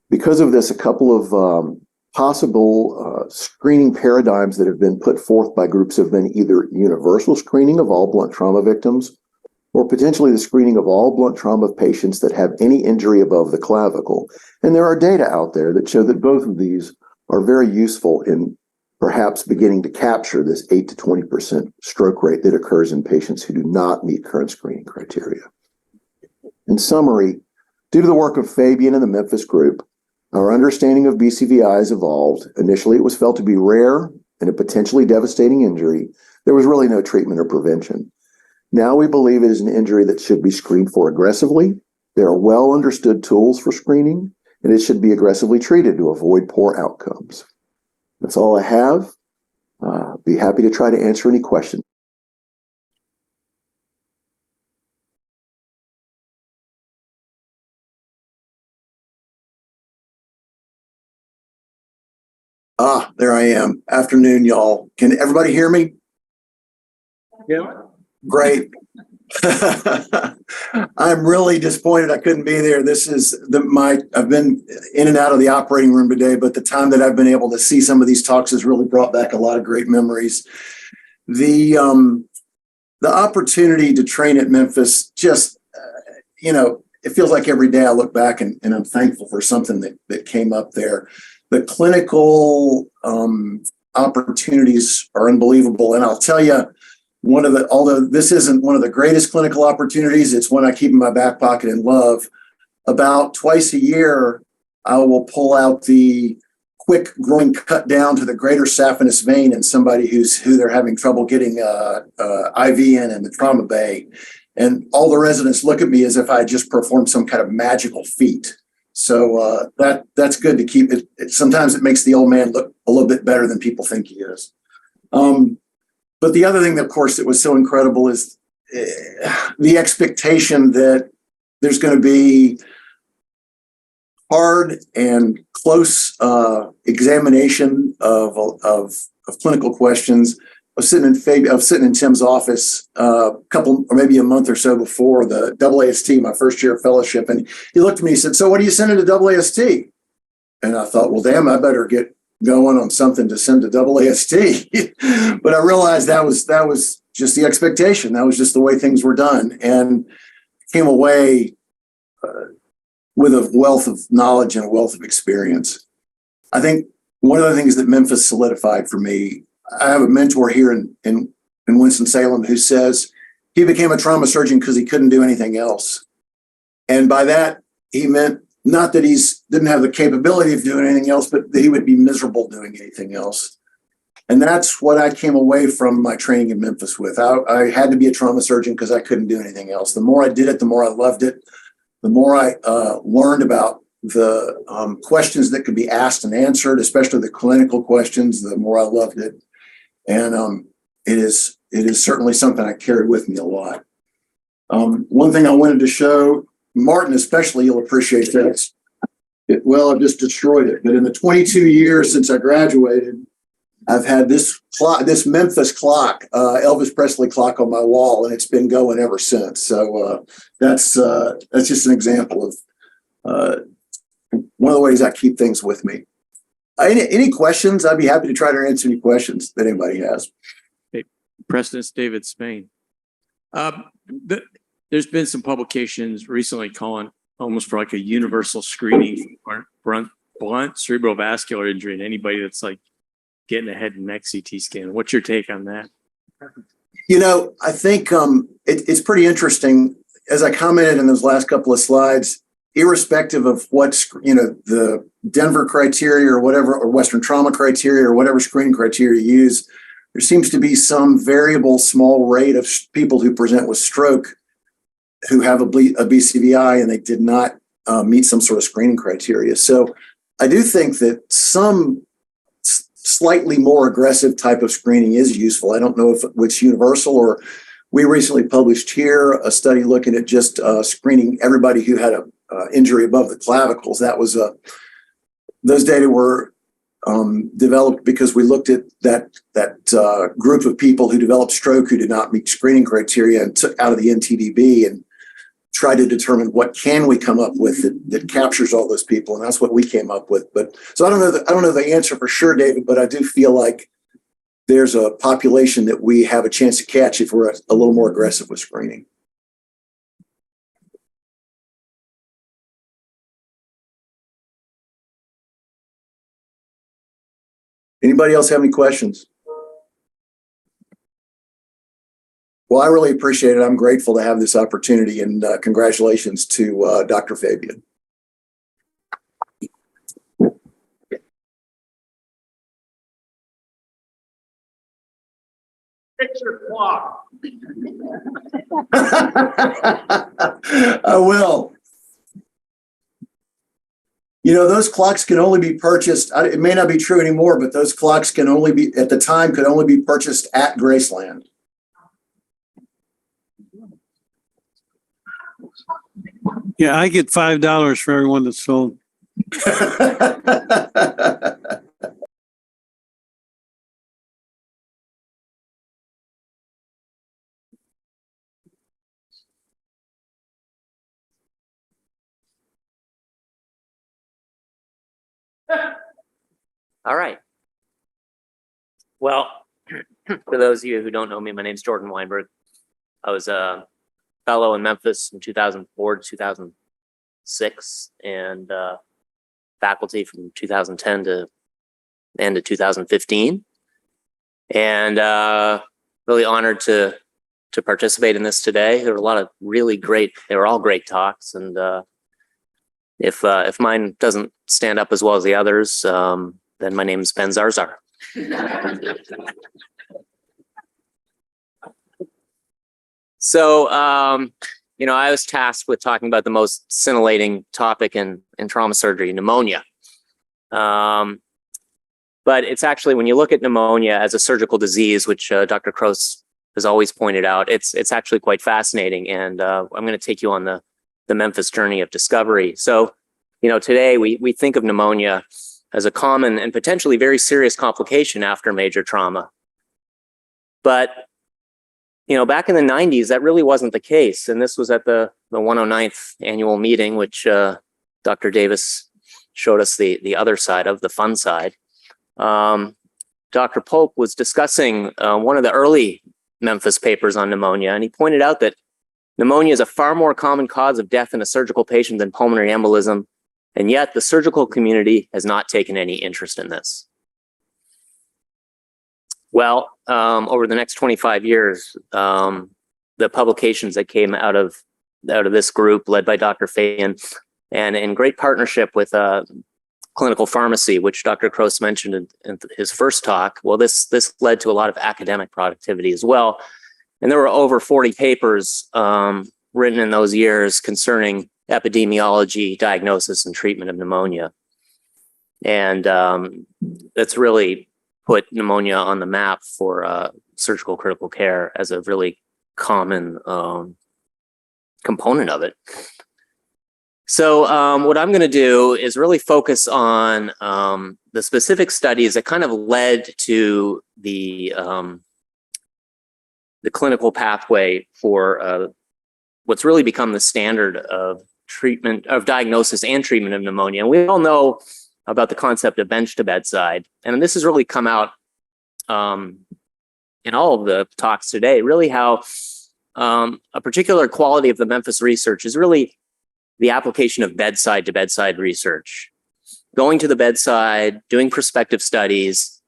Because of this, a couple of possible screening paradigms that have been put forth by groups have been either universal screening of all blunt trauma victims, or potentially the screening of all blunt trauma patients that have any injury above the clavicle. And there are data out there that show that both of these are very useful in perhaps beginning to capture this 8 to 20% stroke rate that occurs in patients who do not meet current screening criteria. In summary, due to the work of Fabian and the Memphis group, our understanding of BCVI has evolved. Initially, it was felt to be rare and a potentially devastating injury. There was really no treatment or prevention. Now we believe it is an injury that should be screened for aggressively. There are well understood tools for screening, and it should be aggressively treated to avoid poor outcomes. That's all I have. Be happy to try to answer any questions. There I am. Afternoon, y'all. Can everybody hear me? Yeah. Great. I'm really disappointed I couldn't be there. This is I've been in and out of the operating room today, but the time that I've been able to see some of these talks has really brought back a lot of great memories. The opportunity to train at Memphis, just, it feels like every day I look back and I'm thankful for something that came up there. The clinical opportunities are unbelievable. And I'll tell you, although this isn't one of the greatest clinical opportunities, it's one I keep in my back pocket and love. About twice a year, I will pull out the quick growing cut down to the greater saphenous vein in somebody who they're having trouble getting IV in the trauma bay. And all the residents look at me as if I just performed some kind of magical feat. So that's good to keep it. Sometimes it makes the old man look a little bit better than people think he is. But the other thing, of course, that was so incredible is the expectation that there's going to be hard and close examination of clinical questions. I was sitting in Tim's office a couple, or maybe a month or so before the AAST, my first year of fellowship, and he looked at me and said, "So what do you send to AAST?" And I thought, well, damn, I better get going on something to send to AAST. But I realized that was just the expectation. That was just the way things were done, and came away with a wealth of knowledge and a wealth of experience. I think one of the things that Memphis solidified for me, I have a mentor here in Winston-Salem who says he became a trauma surgeon because he couldn't do anything else. And by that, he meant not that he didn't have the capability of doing anything else, but that he would be miserable doing anything else. And that's what I came away from my training in Memphis with. I had to be a trauma surgeon because I couldn't do anything else. The more I did it, the more I loved it. The more I learned about the questions that could be asked and answered, especially the clinical questions, the more I loved it. And it is certainly something I carried with me a lot. One thing I wanted to show, Martin especially, you'll appreciate this. I've just destroyed it. But in the 22 years since I graduated, I've had this clock, this Memphis clock, Elvis Presley clock on my wall, and it's been going ever since. So that's just an example of one of the ways I keep things with me. Any questions? I'd be happy to try to answer any questions that anybody has. President David Spain. There's been some publications recently calling almost for like a universal screening for blunt cerebrovascular injury in anybody that's like getting a head and neck CT scan. What's your take on that? I think it's pretty interesting. As I commented in those last couple of slides, irrespective of what, the Denver criteria or whatever, or Western trauma criteria or whatever screening criteria you use, there seems to be some variable small rate of people who present with stroke who have a BCVI and they did not meet some sort of screening criteria. So I do think that some slightly more aggressive type of screening is useful. I don't know if it's universal, or we recently published here a study looking at just screening everybody who had a injury above the clavicles. That was those data were developed because we looked at that group of people who developed stroke who did not meet screening criteria and took out of the NTDB and tried to determine what can we come up with that captures all those people, and that's what we came up with. But so I don't know the answer for sure, David, but I do feel like there's a population that we have a chance to catch if we're a little more aggressive with screening. Anybody else have any questions? Well, I really appreciate it. I'm grateful to have this opportunity, and congratulations to Dr. Fabian. Fix your clock. I will. Those clocks can only be purchased. It may not be true anymore, but those clocks could only be purchased at Graceland. Yeah, I get $5 for everyone that's sold. All right. Well, for those of you who don't know me, my name's Jordan Weinberg. I was a fellow in Memphis from 2004 to 2006 and faculty from 2010 to end of 2015. And really honored to participate in this today. There were a lot of really great, they were all great talks. And if mine doesn't stand up as well as the others, then my name is Ben Zarzar. So, I was tasked with talking about the most scintillating topic in trauma surgery, pneumonia. But it's actually, when you look at pneumonia as a surgical disease, which Dr. Kroos has always pointed out, it's actually quite fascinating. And I'm going to take you on the Memphis journey of discovery. So, today we think of pneumonia as a common and potentially very serious complication after major trauma. But, back in the 90s, that really wasn't the case. And this was at the 109th annual meeting, which Dr. Davis showed us the other side of, the fun side. Dr. Pope was discussing one of the early Memphis papers on pneumonia, and he pointed out that pneumonia is a far more common cause of death in a surgical patient than pulmonary embolism, and yet the surgical community has not taken any interest in this. Well, over the next 25 years, the publications that came out of this group led by Dr. Fabian, and in great partnership with clinical pharmacy, which Dr. Kroos mentioned in his first talk, well, this led to a lot of academic productivity as well. And there were over 40 papers written in those years concerning epidemiology, diagnosis, and treatment of pneumonia. And that's really put pneumonia on the map for surgical critical care as a really common component of it. So what I'm going to do is really focus on the specific studies that kind of led to the clinical pathway for what's really become the standard of treatment, of diagnosis and treatment of pneumonia. And we all know about the concept of bench to bedside. And this has really come out in all of the talks today, really how a particular quality of the Memphis research is really the application of bedside to bedside research. Going to the bedside, doing prospective studies,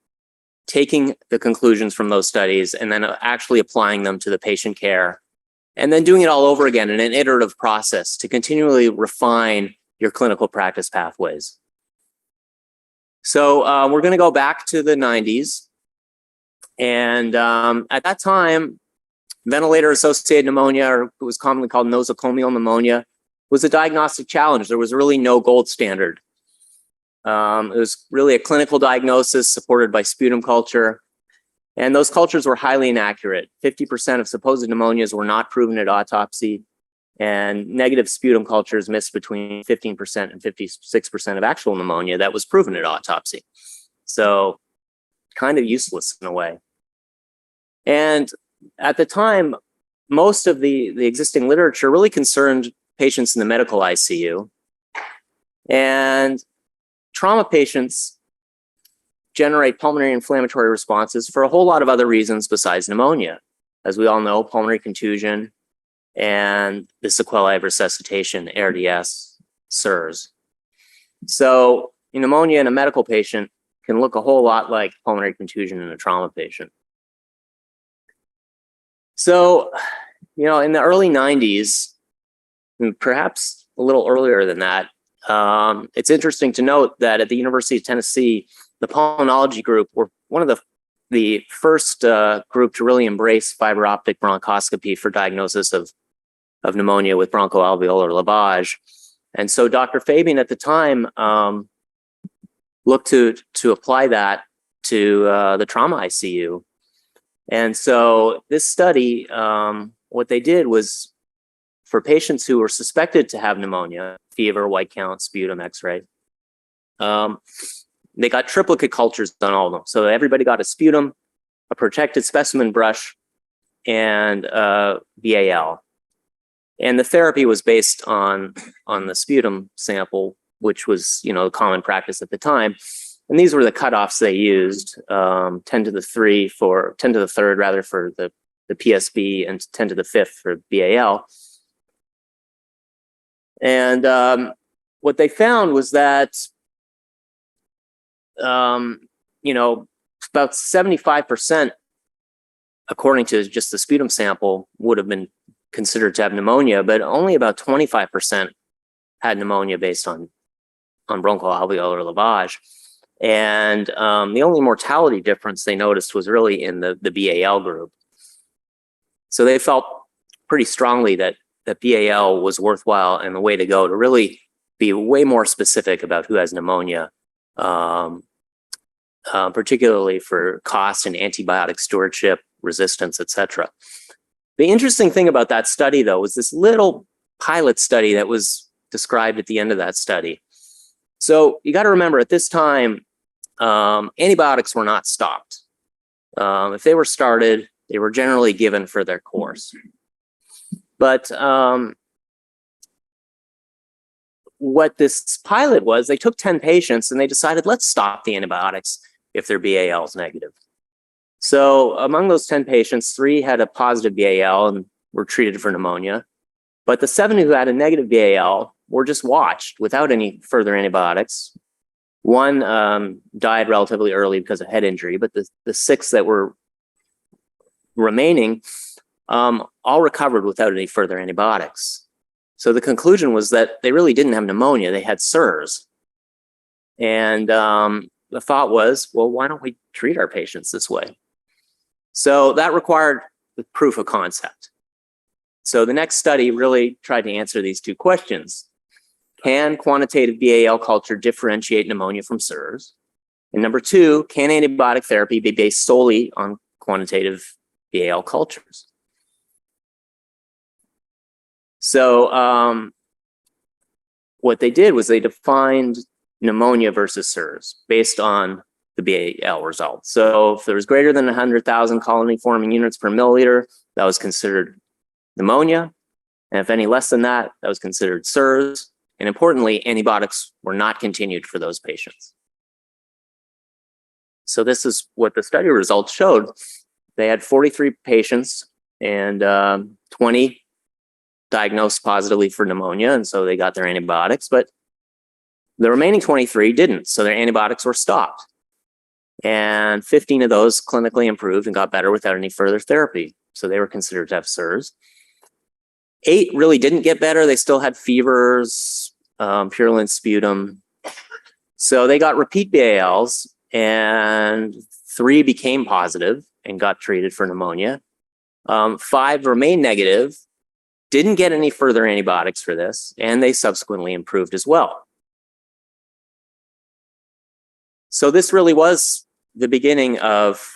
taking the conclusions from those studies, and then actually applying them to the patient care, and then doing it all over again in an iterative process to continually refine your clinical practice pathways. So we're going to go back to the 90s. And at that time, ventilator-associated pneumonia, or it was commonly called nosocomial pneumonia, was a diagnostic challenge. There was really no gold standard. It was really a clinical diagnosis supported by sputum culture. And those cultures were highly inaccurate. 50% of supposed pneumonias were not proven at autopsy. And negative sputum cultures missed between 15% and 56% of actual pneumonia that was proven at autopsy. So kind of useless in a way. And at the time, most of the existing literature really concerned patients in the medical ICU. And trauma patients generate pulmonary inflammatory responses for a whole lot of other reasons besides pneumonia. As we all know, pulmonary contusion and the sequelae of resuscitation, ARDS, SIRS. So pneumonia in a medical patient can look a whole lot like pulmonary contusion in a trauma patient. So, in the early 90s, and perhaps a little earlier than that, it's interesting to note that at the University of Tennessee, the pulmonology group were one of the first group to really embrace fiber optic bronchoscopy for diagnosis of pneumonia with bronchoalveolar lavage. And so Dr. Fabian at the time looked to apply that to the trauma ICU. And so this study, what they did was for patients who were suspected to have pneumonia, fever, white count, sputum, x-ray, they got triplicate cultures on all of them. So everybody got a sputum, a protected specimen brush, and BAL. And the therapy was based on the sputum sample, which was, common practice at the time. And these were the cutoffs they used, 10 to the 3rd rather for the PSB and 10 to the 5th for BAL. And what they found was that, about 75%, according to just the sputum sample, would have been considered to have pneumonia, but only about 25% had pneumonia based on bronchoalveolar lavage. And the only mortality difference they noticed was really in the BAL group. So they felt pretty strongly that BAL was worthwhile and the way to go to really be way more specific about who has pneumonia, particularly for cost and antibiotic stewardship, resistance, etc. The interesting thing about that study, though, was this little pilot study that was described at the end of that study. So you got to remember, at this time, antibiotics were not stopped. If they were started, they were generally given for their course. But what this pilot was, they took 10 patients and they decided, let's stop the antibiotics if their BAL is negative. So among those 10 patients, 3 had a positive BAL and were treated for pneumonia. But the 7 who had a negative BAL were just watched without any further antibiotics. 1 died relatively early because of head injury, but the 6 that were remaining all recovered without any further antibiotics. So the conclusion was that they really didn't have pneumonia, they had SIRS. And the thought was, well, why don't we treat our patients this way? So that required the proof of concept. So the next study really tried to answer these 2 questions. Can quantitative BAL culture differentiate pneumonia from SIRS? And number 2, can antibiotic therapy be based solely on quantitative BAL cultures? So what they did was they defined pneumonia versus SIRS based on the BAL results. So if there was greater than 100,000 colony-forming units per milliliter, that was considered pneumonia. And if any less than that, that was considered SIRS. And importantly, antibiotics were not continued for those patients. So this is what the study results showed. They had 43 patients and 20 diagnosed positively for pneumonia, and so they got their antibiotics, but the remaining 23 didn't, so their antibiotics were stopped. And 15 of those clinically improved and got better without any further therapy, so they were considered to have SIRS. 8 really didn't get better. They still had fevers, purulent sputum. So they got repeat BALs, and 3 became positive and got treated for pneumonia. 5 remained negative, didn't get any further antibiotics for this, and they subsequently improved as well. So this really was the beginning of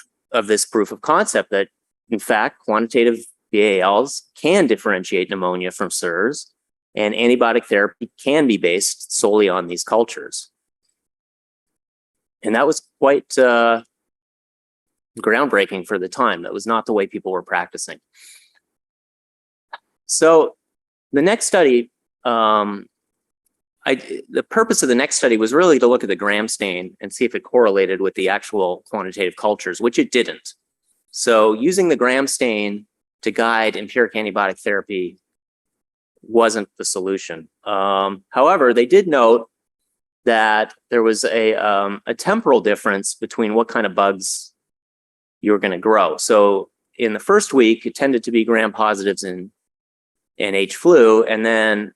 this proof of concept that, in fact, quantitative BALs can differentiate pneumonia from SIRS, and antibiotic therapy can be based solely on these cultures. And that was quite groundbreaking for the time. That was not the way people were practicing. So the next study, the purpose of the next study was really to look at the gram stain and see if it correlated with the actual quantitative cultures, which it didn't. So using the gram stain to guide empiric antibiotic therapy wasn't the solution. However, they did note that there was a temporal difference between what kind of bugs you were going to grow. So in the first week, it tended to be gram positives in H. flu, and then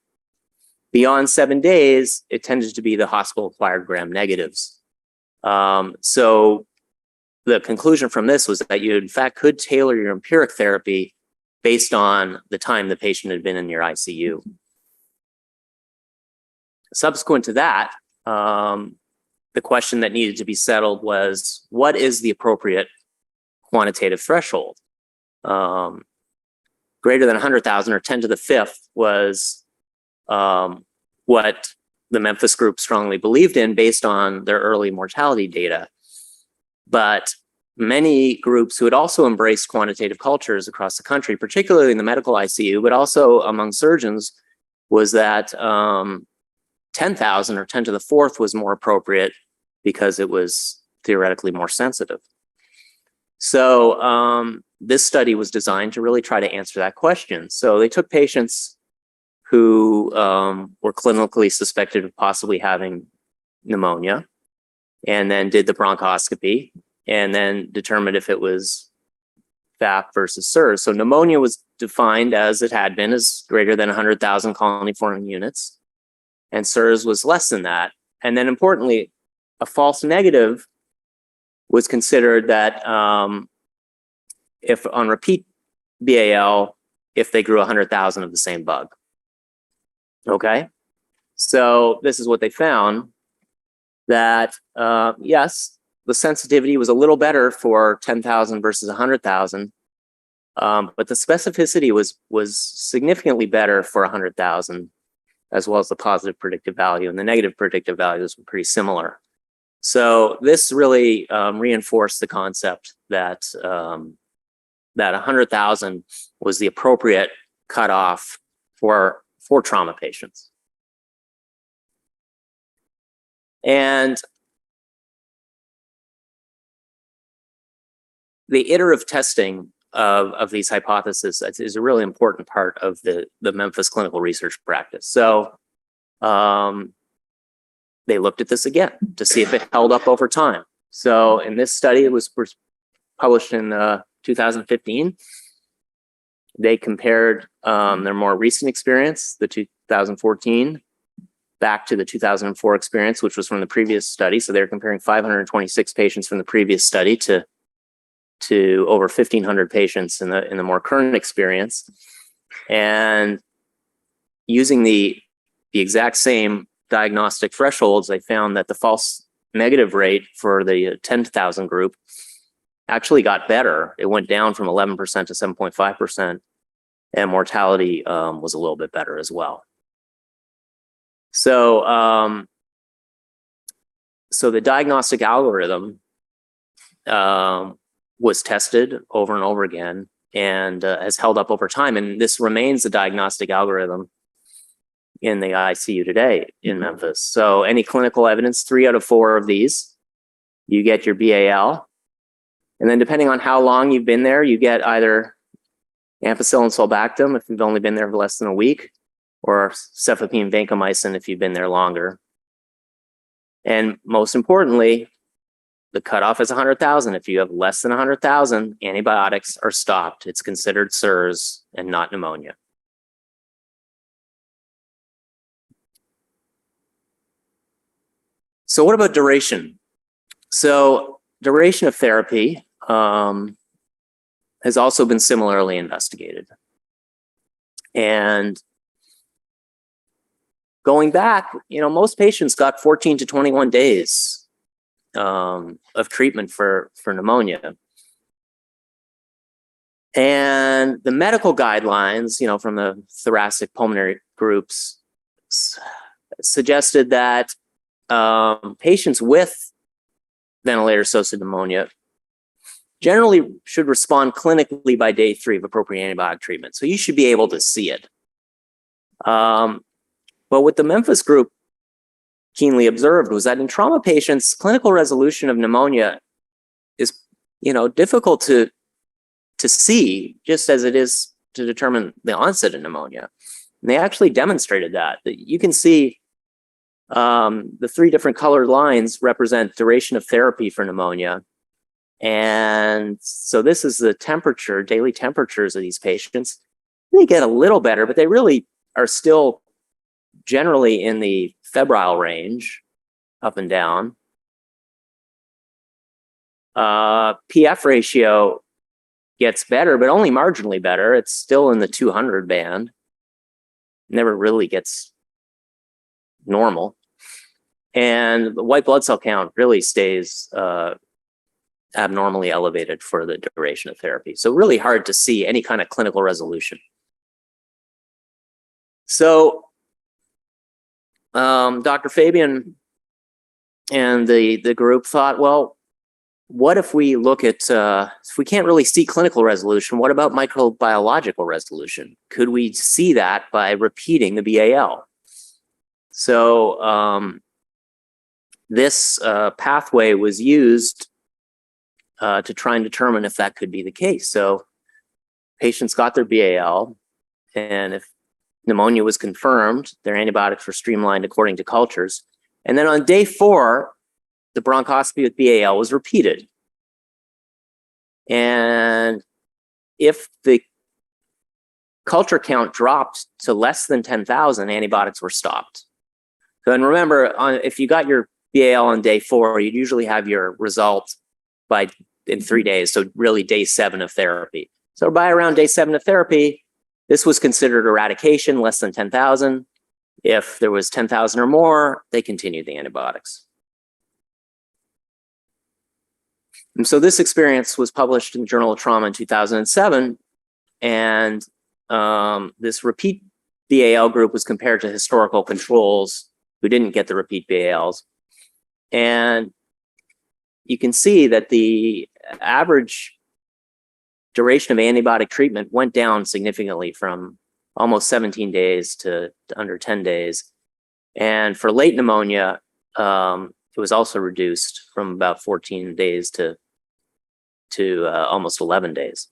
beyond 7 days, it tended to be the hospital-acquired gram negatives. So the conclusion from this was that you, in fact, could tailor your empiric therapy based on the time the patient had been in your ICU. Subsequent to that, the question that needed to be settled was, what is the appropriate quantitative threshold? Greater than 100,000 or 10 to the 5th was what the Memphis group strongly believed in based on their early mortality data. But many groups who had also embraced quantitative cultures across the country, particularly in the medical ICU, but also among surgeons, was that 10,000 or 10 to the 4th was more appropriate because it was theoretically more sensitive. So this study was designed to really try to answer that question. So they took patients who were clinically suspected of possibly having pneumonia, and then did the bronchoscopy, and then determined if it was FAP versus SIRS. So pneumonia was defined as it had been as greater than 100,000 colony-forming units, and SIRS was less than that. And then importantly, a false negative was considered that if on repeat BAL, if they grew 100,000 of the same bug. Okay, so this is what they found, that yes, the sensitivity was a little better for 10,000 versus 100,000, but the specificity was significantly better for 100,000, as well as the positive predictive value, and the negative predictive values were pretty similar. So this really reinforced the concept that that 100,000 was the appropriate cutoff for trauma patients. And the iterative testing of these hypotheses is a really important part of the Memphis clinical research practice. So they looked at this again to see if it held up over time. So in this study, it was published in 2015. They compared their more recent experience, the 2014, back to the 2004 experience, which was from the previous study. So they're comparing 526 patients from the previous study to over 1,500 patients in the more current experience, and using the exact same diagnostic thresholds, they found that the false negative rate for the 10,000 group actually got better. It went down from 11% to 7.5%, and mortality was a little bit better as well. So, so the diagnostic algorithm was tested over and over again and has held up over time. And this remains the diagnostic algorithm in the ICU today in Memphis. So any clinical evidence, 3 out of 4 of these, you get your BAL. And then depending on how long you've been there, you get either ampicillin sulbactam if you've only been there for less than a week, or cefepime vancomycin if you've been there longer. And most importantly, the cutoff is 100,000. If you have less than 100,000, antibiotics are stopped. It's considered SIRS and not pneumonia. So what about duration? So duration of therapy has also been similarly investigated. And going back, most patients got 14 to 21 days of treatment for pneumonia. And the medical guidelines, from the thoracic pulmonary groups suggested that patients with ventilator-associated pneumonia generally should respond clinically by day 3 of appropriate antibiotic treatment. So you should be able to see it. But what the Memphis group keenly observed was that in trauma patients, clinical resolution of pneumonia is, difficult to see, just as it is to determine the onset of pneumonia. And they actually demonstrated that you can see the 3 different colored lines represent duration of therapy for pneumonia. And so this is the temperature, daily temperatures of these patients. They get a little better, but they really are still generally in the febrile range, up and down. PF ratio gets better, but only marginally better. It's still in the 200 band. Never really gets normal. And the white blood cell count really stays abnormally elevated for the duration of therapy. So really hard to see any kind of clinical resolution. So Dr. Fabian and the group thought, well, what if we look at, if we can't really see clinical resolution, what about microbiological resolution? Could we see that by repeating the BAL? So this pathway was used to try and determine if that could be the case. So patients got their BAL, and if pneumonia was confirmed, their antibiotics were streamlined according to cultures. And then on day 4, the bronchoscopy with BAL was repeated. And if the culture count dropped to less than 10,000, antibiotics were stopped. So, and remember, if you got your BAL on day 4, you'd usually have your result in 3 days. So really day 7 of therapy. So by around day 7 of therapy, this was considered eradication, less than 10,000. If there was 10,000 or more, they continued the antibiotics. And so this experience was published in the Journal of Trauma in 2007. And this repeat BAL group was compared to historical controls who didn't get the repeat BALs. And you can see that the average duration of antibiotic treatment went down significantly from almost 17 days to under 10 days. And for late pneumonia, it was also reduced from about 14 days to almost 11 days.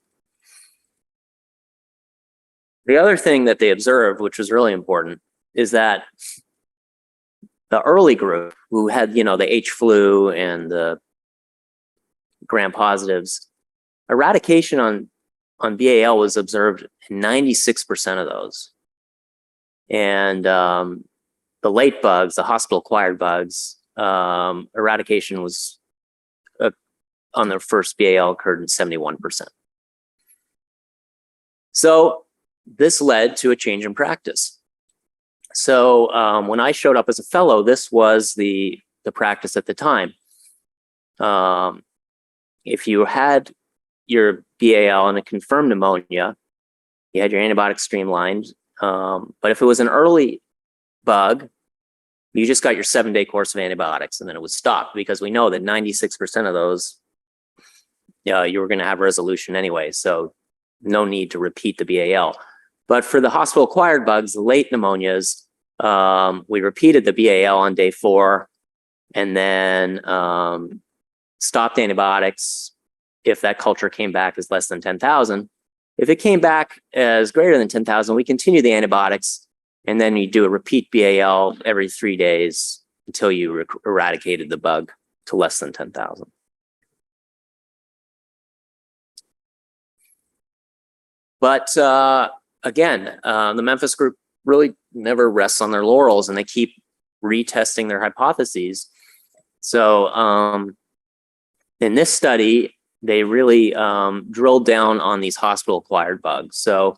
The other thing that they observed, which was really important, is that the early group who had, the H flu and the gram positives, eradication on BAL was observed in 96% of those. And the late bugs, the hospital-acquired bugs, eradication was on their first BAL occurred in 71%. So this led to a change in practice. So when I showed up as a fellow, this was the practice at the time. If you had your BAL and a confirmed pneumonia, you had your antibiotics streamlined. But if it was an early bug, you just got your 7-day course of antibiotics and then it was stopped, because we know that 96% of those, you were going to have resolution anyway. So no need to repeat the BAL. But for the hospital-acquired bugs, the late pneumonias, We repeated the BAL on day 4 and then stopped antibiotics if that culture came back as less than 10,000. If it came back as greater than 10,000, we continue the antibiotics, and then you do a repeat BAL every 3 days until you eradicated the bug to less than 10,000. But again, the Memphis group really never rests on their laurels, and they keep retesting their hypotheses. So in this study, they really drilled down on these hospital-acquired bugs. So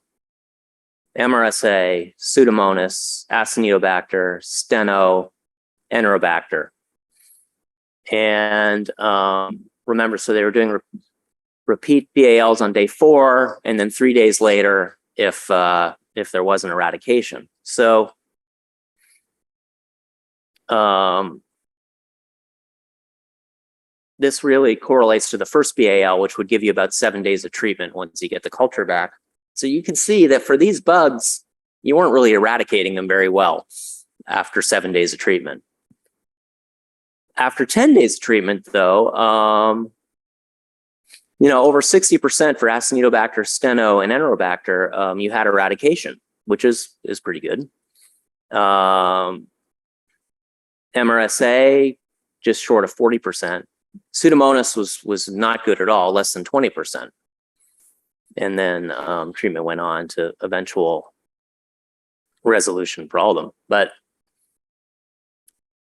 MRSA, Pseudomonas, Acinetobacter, Steno, Enterobacter. And remember, so they were doing repeat BALs on day 4, and then 3 days later, if there was an eradication. So this really correlates to the first BAL, which would give you about 7 days of treatment once you get the culture back. So you can see that for these bugs, you weren't really eradicating them very well after 7 days of treatment. After 10 days of treatment, though, over 60% for Acinetobacter, Steno, and Enterobacter, you had eradication, which is pretty good. MRSA, just short of 40%. Pseudomonas was not good at all, less than 20%. And then treatment went on to eventual resolution for all of them. But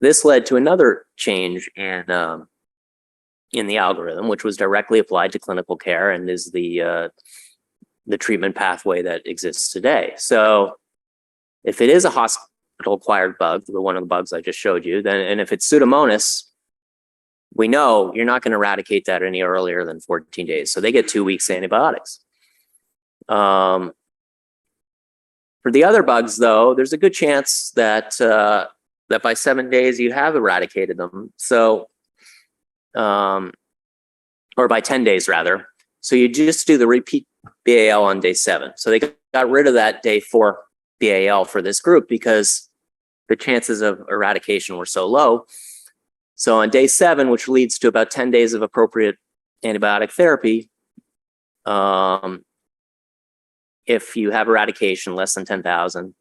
this led to another change in the algorithm, which was directly applied to clinical care and is the treatment pathway that exists today. So if it is a hospital-acquired bug, one of the bugs I just showed you, then, and if it's Pseudomonas, we know you're not going to eradicate that any earlier than 14 days. So they get 2 weeks antibiotics. For the other bugs, though, there's a good chance that that by 7 days you have eradicated them. So, or by 10 days rather. So you just do the repeat BAL on day 7. So they got rid of that day 4 BAL for this group because the chances of eradication were so low. So on day 7, which leads to about 10 days of appropriate antibiotic therapy, if you have eradication less than 10,000,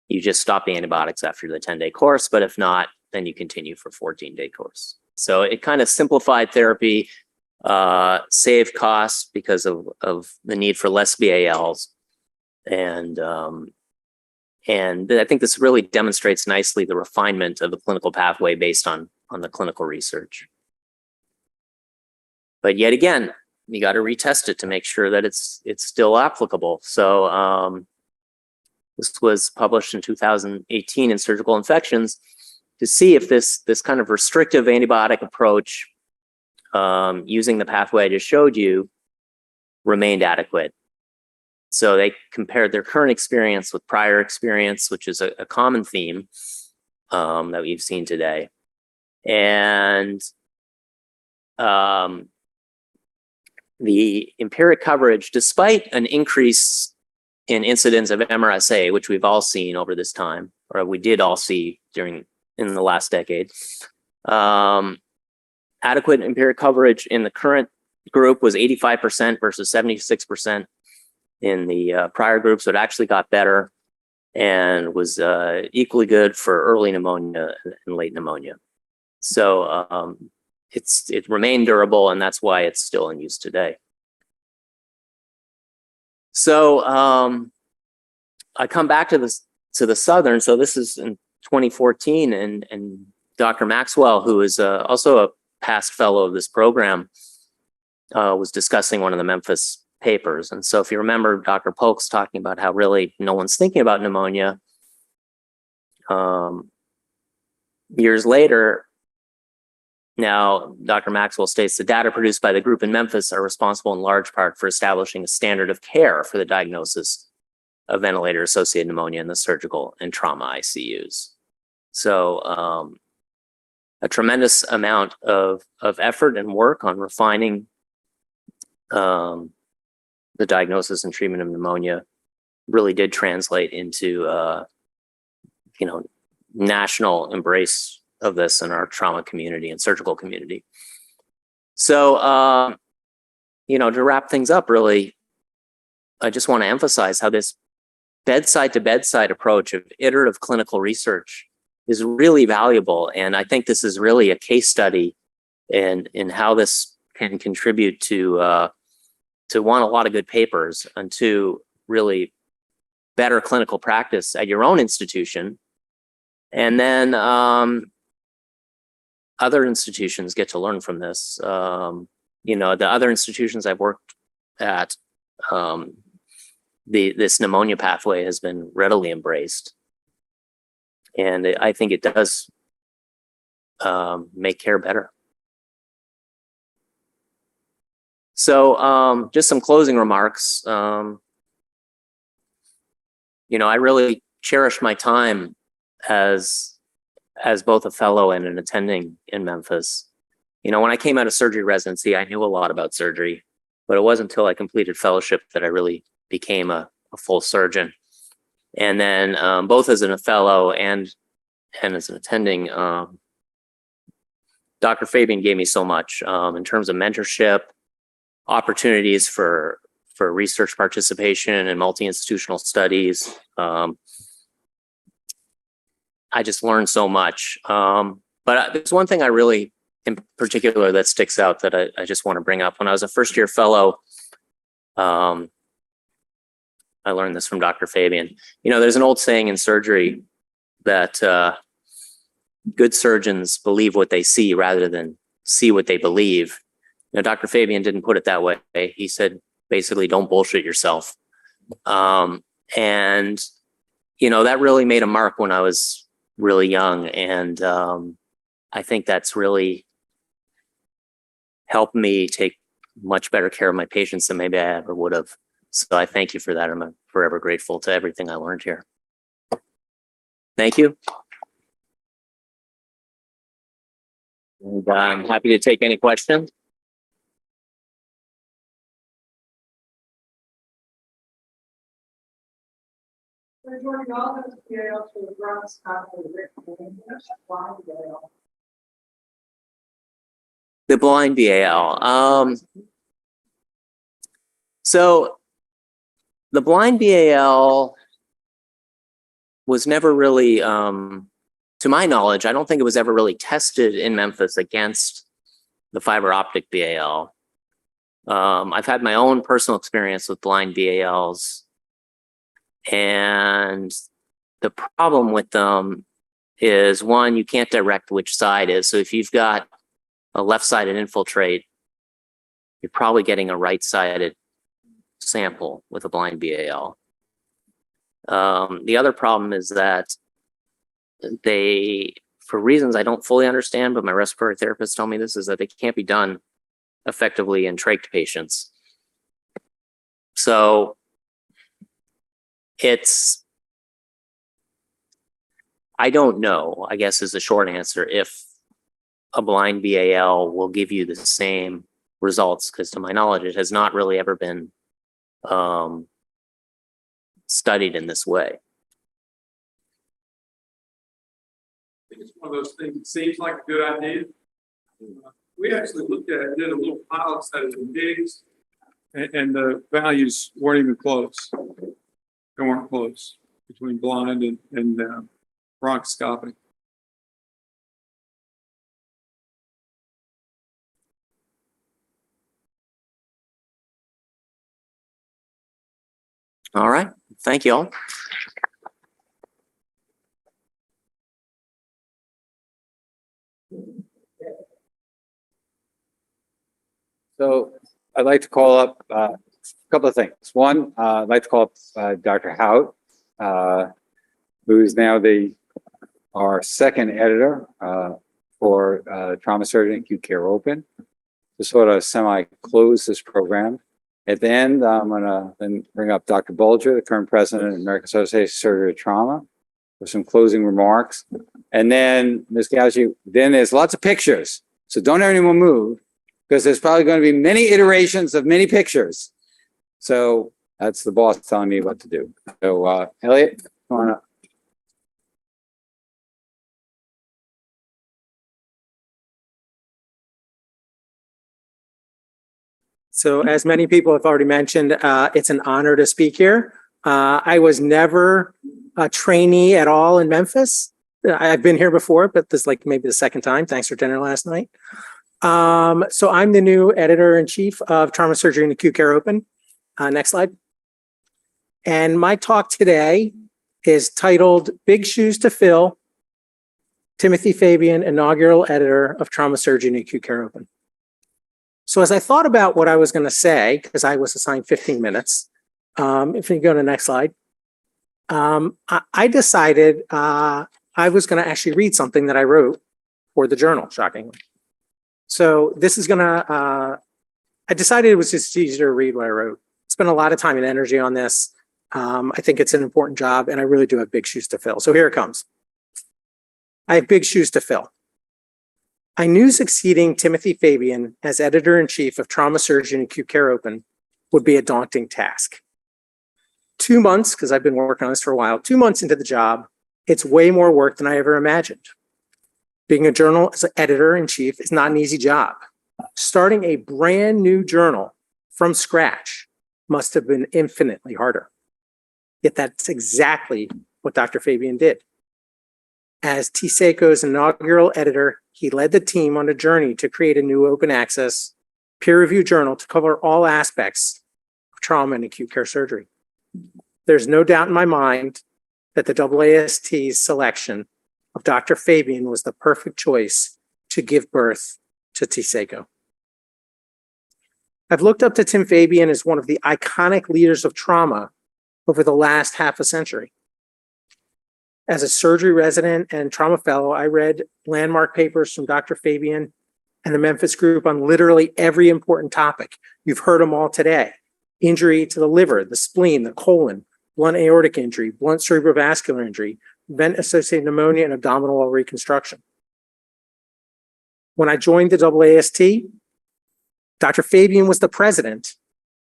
you just stop the antibiotics after the 10-day course. But if not, then you continue for 14-day course. So it kind of simplified therapy, saved costs because of the need for less BALs. And I think this really demonstrates nicely the refinement of the clinical pathway based on the clinical research. But yet again, you got to retest it to make sure that it's still applicable. So this was published in 2018 in Surgical Infections to see if this kind of restrictive antibiotic approach using the pathway I just showed you remained adequate. So they compared their current experience with prior experience, which is a common theme that we've seen today. And the empiric coverage, despite an increase in incidence of MRSA, which we've all seen over this time, or we did all see in the last decade, adequate empiric coverage in the current group was 85% versus 76% in the prior group. So it actually got better and was equally good for early pneumonia and late pneumonia. So it remained durable, and that's why it's still in use today. So I come back to the Southern. So this is in 2014, and Dr. Maxwell, who is also a past fellow of this program, was discussing one of the Memphis papers. And so if you remember, Dr. Polk's talking about how really no one's thinking about pneumonia. Years later, now, Dr. Maxwell states the data produced by the group in Memphis are responsible in large part for establishing a standard of care for the diagnosis of ventilator-associated pneumonia in the surgical and trauma ICUs. So a tremendous amount of effort and work on refining the diagnosis and treatment of pneumonia really did translate into national embrace of this in our trauma community and surgical community. So, to wrap things up, really, I just want to emphasize how this bedside to bedside approach of iterative clinical research is really valuable. And I think this is really a case study in how this can contribute to a lot of good papers and to really better clinical practice at your own institution. And then other institutions get to learn from this. The other institutions I've worked at, this pneumonia pathway has been readily embraced. And I think it does make care better. So just some closing remarks. I really cherish my time as both a fellow and an attending in Memphis. When I came out of surgery residency, I knew a lot about surgery, but it wasn't until I completed fellowship that I really became a full surgeon. And then both as a fellow and as an attending, Dr. Fabian gave me so much in terms of mentorship, opportunities for research participation and multi-institutional studies. I just learned so much. But there's one thing I really, in particular, that sticks out that I just want to bring up. When I was a first-year fellow, I learned this from Dr. Fabian. There's an old saying in surgery that good surgeons believe what they see rather than see what they believe. Dr. Fabian didn't put it that way. He said, basically, don't bullshit yourself. And that really made a mark when I was really young. And I think that's really helped me take much better care of my patients than maybe I ever would have. So I thank you for that. I'm forever grateful to everything I learned here. Thank you. And I'm happy to take any questions. The blind BAL. So the blind BAL was never really, to my knowledge, I don't think it was ever really tested in Memphis against the fiber optic BAL. I've had my own personal experience with blind BALs. And the problem with them is, one, you can't direct which side is. So if you've got a left-sided infiltrate, you're probably getting a right-sided sample with a blind BAL. The other problem is that they, for reasons I don't fully understand, but my respiratory therapist told me this, is that they can't be done effectively in trach patients. So I don't know, I guess is the short answer, if a blind BAL will give you the same results, because to my knowledge, it has not really ever been studied in this way. I think it's one of those things that seems like a good idea. We actually looked at it, did a little pilot study in digs, and the values weren't even close. They weren't close between blind and bronchoscopy. All right, thank you all. So I'd like to call up a couple of things. One, I'd like to call up Dr. Hout, who is now our second editor for Trauma Surgery and Acute Care Open, to sort of semi-close this program. At the end, I'm going to then bring up Dr. Bulger, the current president of the American Association of Surgery and Trauma, for some closing remarks. And then, Ms. Gauci, then there's lots of pictures. So don't anyone move, because there's probably going to be many iterations of many pictures. So that's the boss telling me what to do. So, Elliot, come on up. So as many people have already mentioned, it's an honor to speak here. I was never a trainee at all in Memphis. I've been here before, but this is like maybe the second time. Thanks for dinner last night. So I'm the new editor-in-chief of Trauma Surgery and Acute Care Open. Next slide. And my talk today is titled Big Shoes to Fill, Timothy Fabian, inaugural editor of Trauma Surgery and Acute Care Open. So as I thought about what I was going to say, because I was assigned 15 minutes, if you go to the next slide, I decided I was going to actually read something that I wrote for the journal, shockingly. So this is going to, I decided it was just easier to read what I wrote. Spent a lot of time and energy on this. I think it's an important job, and I really do have big shoes to fill. So here it comes. I have big shoes to fill. I knew succeeding Timothy Fabian as editor-in-chief of Trauma Surgery and Acute Care Open would be a daunting task. 2 months, because I've been working on this for a while, 2 months into the job, it's way more work than I ever imagined. Being a journal as an editor-in-chief is not an easy job. Starting a brand new journal from scratch must have been infinitely harder. Yet that's exactly what Dr. Fabian did. As TSACO's inaugural editor, he led the team on a journey to create a new open access, peer-reviewed journal to cover all aspects of trauma and acute care surgery. There's no doubt in my mind that the AAST's selection of Dr. Fabian was the perfect choice to give birth to TSACO. I've looked up to Tim Fabian as one of the iconic leaders of trauma over the last half a century. As a surgery resident and trauma fellow, I read landmark papers from Dr. Fabian and the Memphis group on literally every important topic. You've heard them all today. Injury to the liver, the spleen, the colon, blunt aortic injury, blunt cerebrovascular injury, vent-associated pneumonia, and abdominal wall reconstruction. When I joined the AAST, Dr. Fabian was the president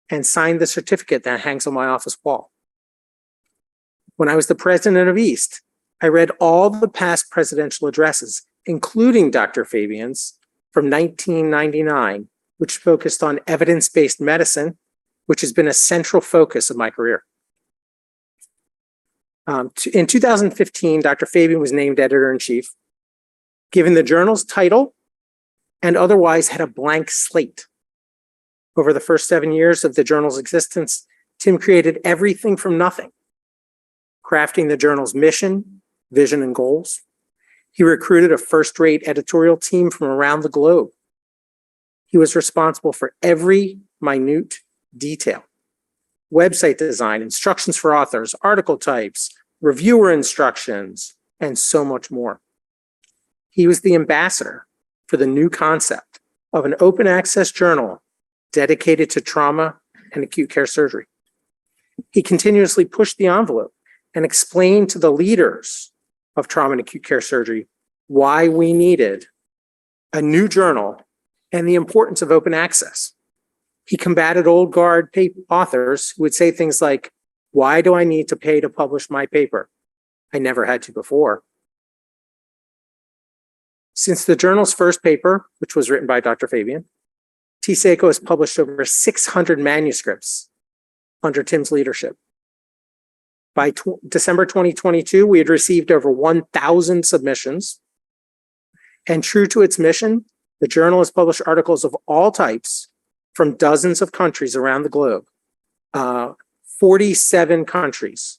and signed the certificate that hangs on my office wall. When I was the president of East, I read all the past presidential addresses, including Dr. Fabian's from 1999, which focused on evidence-based medicine, which has been a central focus of my career. In 2015, Dr. Fabian was named editor-in-chief, given the journal's title, and otherwise had a blank slate. Over the first 7 years of the journal's existence, Tim created everything from nothing, crafting the journal's mission, vision, and goals. He recruited a first-rate editorial team from around the globe. He was responsible for every minute detail: website design, instructions for authors, article types, reviewer instructions, and so much more. He was the ambassador for the new concept of an open access journal dedicated to trauma and acute care surgery. He continuously pushed the envelope and explained to the leaders of trauma and acute care surgery why we needed a new journal and the importance of open access. He combated old guard authors who would say things like, "Why do I need to pay to publish my paper? I never had to before." Since the journal's first paper, which was written by Dr. Fabian, TSACO has published over 600 manuscripts under Tim's leadership. By December 2022, we had received over 1,000 submissions. And true to its mission, the journal has published articles of all types from dozens of countries around the globe. 47 countries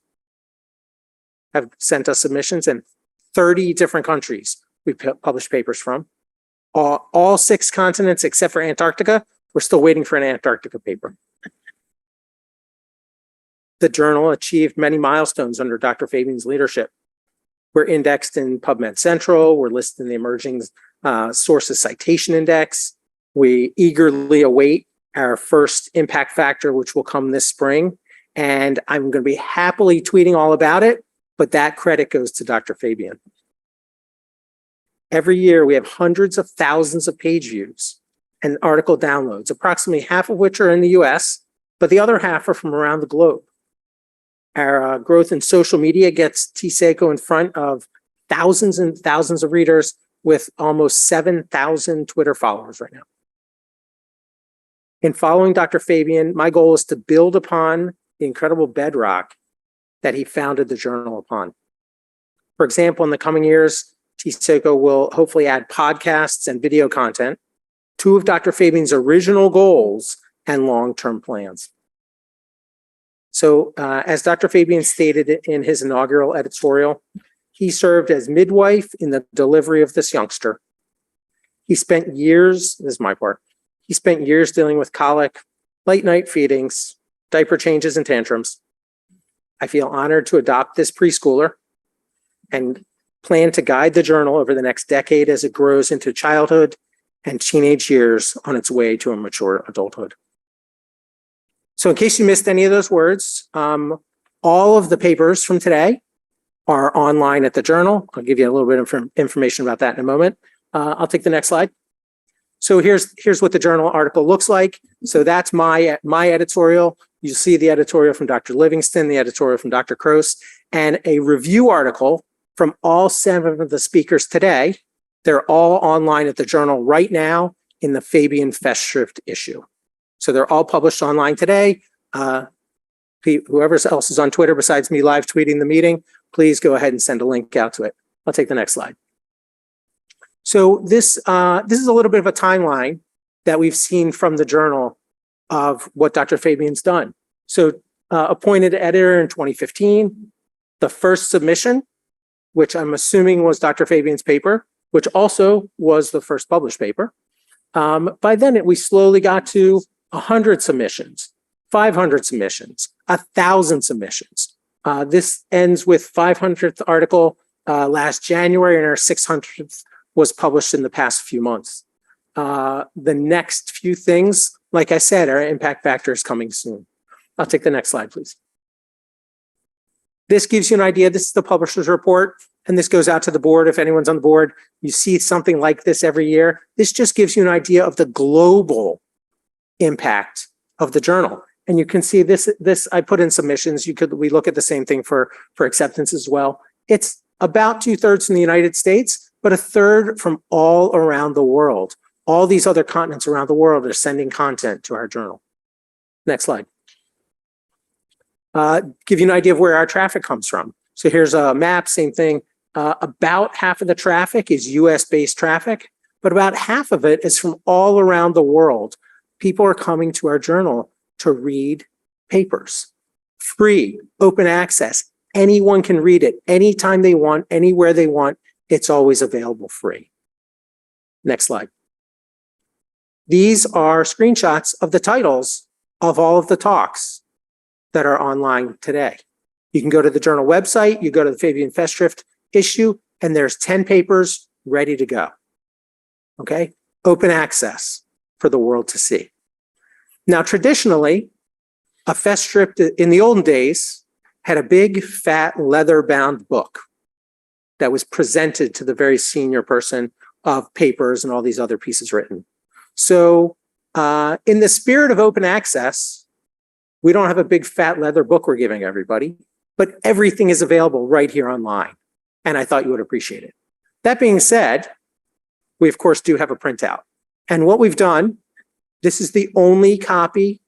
have sent us submissions, and 30 different countries we published papers from. All 6 continents except for Antarctica, we're still waiting for an Antarctica paper. The journal achieved many milestones under Dr. Fabian's leadership. We're indexed in PubMed Central. We're listed in the Emerging Sources Citation Index. We eagerly await our first impact factor, which will come this spring. And I'm going to be happily tweeting all about it, but that credit goes to Dr. Fabian. Every year, we have hundreds of thousands of page views and article downloads, approximately half of which are in the US, but the other half are from around the globe. Our growth in social media gets TSACO in front of thousands and thousands of readers with almost 7,000 Twitter followers right now. In following Dr. Fabian, my goal is to build upon the incredible bedrock that he founded the journal upon. For example, in the coming years, TSECO will hopefully add podcasts and video content, two of Dr. Fabian's original goals and long-term plans. So as Dr. Fabian stated in his inaugural editorial, he served as midwife in the delivery of this youngster. He spent years, this is my part, he spent years dealing with colic, late night feedings, diaper changes and tantrums. I feel honored to adopt this preschooler and plan to guide the journal over the next decade as it grows into childhood and teenage years on its way to a mature adulthood. So in case you missed any of those words, all of the papers from today are online at the journal. I'll give you a little bit of information about that in a moment. I'll take the next slide. So here's what the journal article looks like. So that's my editorial. You see the editorial from Dr. Livingston, the editorial from Dr. Kroos, and a review article from all 7 of the speakers today. They're all online at the journal right now in the Fabian Festschrift issue. So they're all published online today. Whoever else is on Twitter besides me live tweeting the meeting, please go ahead and send a link out to it. I'll take the next slide. So this is a little bit of a timeline that we've seen from the journal of what Dr. Fabian's done. So appointed editor in 2015, the first submission, which I'm assuming was Dr. Fabian's paper, which also was the first published paper. By then we slowly got to 100 submissions, 500 submissions, 1,000 submissions. This ends with 500th article last January, and our 600th was published in the past few months. The next few things, like I said, our impact factor is coming soon. I'll take the next slide, please. This gives you an idea. This is the publisher's report, and this goes out to the board. If anyone's on the board, you see something like this every year. This just gives you an idea of the global impact of the journal. And you can see this I put in submissions. We look at the same thing for acceptance as well. It's about 2/3 in the United States, but 1/3 from all around the world. All these other continents around the world are sending content to our journal. Next slide. Give you an idea of where our traffic comes from. So here's a map, same thing. About half of the traffic is US-based traffic, but about half of it is from all around the world. People are coming to our journal to read papers. Free, open access. Anyone can read it anytime they want, anywhere they want. It's always available free. Next slide. These are screenshots of the titles of all of the talks that are online today. You can go to the journal website, you go to the Fabian Festschrift issue, and there's 10 papers ready to go. Okay? Open access for the world to see. Now, traditionally, a Festschrift in the olden days had a big, fat, leather-bound book that was presented to the very senior person of papers and all these other pieces written. So in the spirit of open access, we don't have a big, fat leather book we're giving everybody, but everything is available right here online. And I thought you would appreciate it. That being said, we of course do have a printout. And what we've done, this is the only copy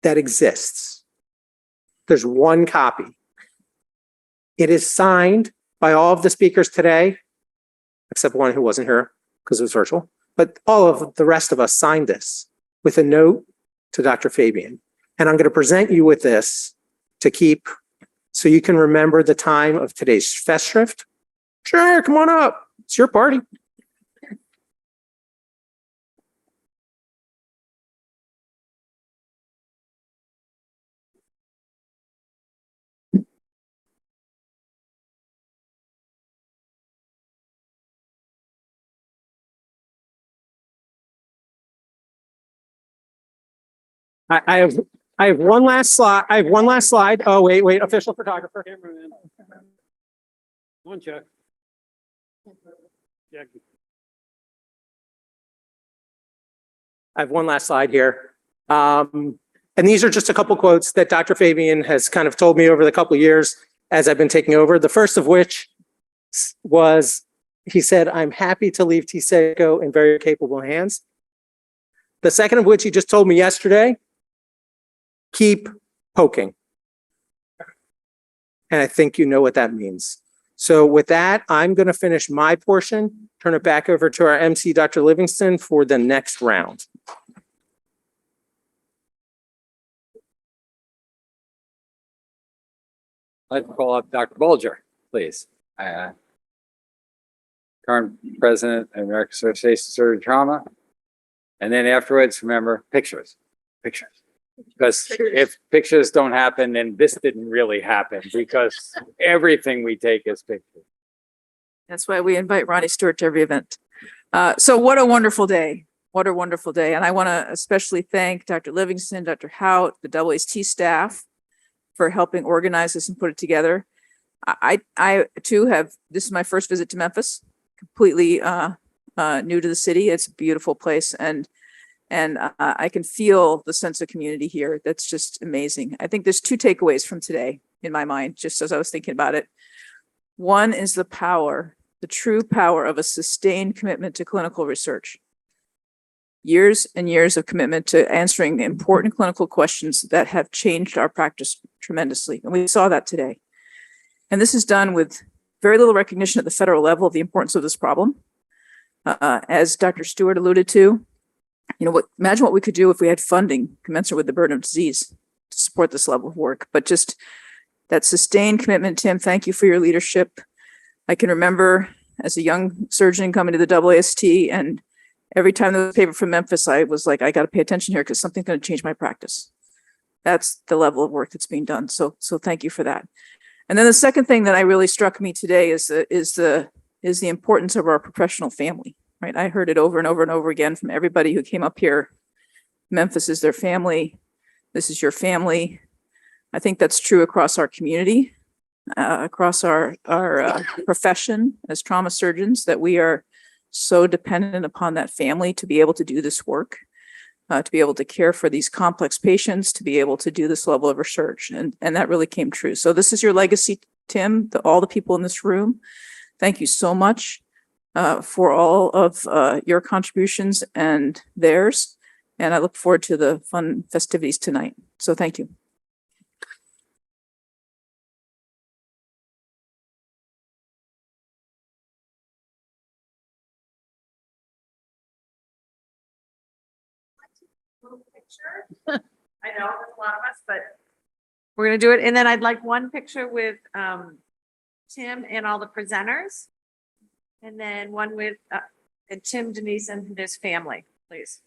that exists. There's one copy. It is signed by all of the speakers today, except one who wasn't here because it was virtual, but all of the rest of us signed this with a note to Dr. Fabian. And I'm going to present you with this to keep so you can remember the time of today's Festschrift. Sure, come on up. It's your party. I have one last slide. I have one last slide. Oh, wait, official photographer. One check. Yeah. I have one last slide here. And these are just a couple quotes that Dr. Fabian has kind of told me over the couple of years as I've been taking over. The first of which was, he said, "I'm happy to leave TSECO in very capable hands." The second of which he just told me yesterday, keep poking. And I think you know what that means. So with that, I'm going to finish my portion, turn it back over to our MC, Dr. Livingston, for the next round. I'd like to call up Dr. Bulger, please. Current president of American Association of Surgery Trauma. And then afterwards, remember, pictures. Because if pictures don't happen, then this didn't really happen because everything we take is pictures. That's why we invite Ronnie Stewart to every event. So what a wonderful day. What a wonderful day. And I want to especially thank Dr. Livingston, Dr. Hout, the AAST staff for helping organize this and put it together. I too this is my first visit to Memphis, completely new to the city. It's a beautiful place. And I can feel the sense of community here. That's just amazing. I think there's two takeaways from today in my mind, just as I was thinking about it. One is the true power of a sustained commitment to clinical research. Years and years of commitment to answering important clinical questions that have changed our practice tremendously. And we saw that today. And this is done with very little recognition at the federal level of the importance of this problem. As Dr. Stewart alluded to, imagine what we could do if we had funding commensurate with the burden of disease to support this level of work. But just that sustained commitment, Tim, thank you for your leadership. I can remember as a young surgeon coming to the AAST, and every time there was a paper from Memphis, I was like, I got to pay attention here because something's going to change my practice. That's the level of work that's being done. So thank you for that. And then the second thing that really struck me today is the importance of our professional family. Right. I heard it over and over and over again from everybody who came up here. Memphis is their family. This is your family. I think that's true across our community, across our profession as trauma surgeons, that we are so dependent upon that family to be able to do this work, to be able to care for these complex patients, to be able to do this level of research. And that really came true. So this is your legacy, Tim, all the people in this room. Thank you so much. For all of your contributions and theirs. And I look forward to the fun festivities tonight. So thank you. I know there's a lot of us, but we're going to do it. And then I'd like one picture with Tim and all the presenters. And then one with Tim, Denise, and his family, please.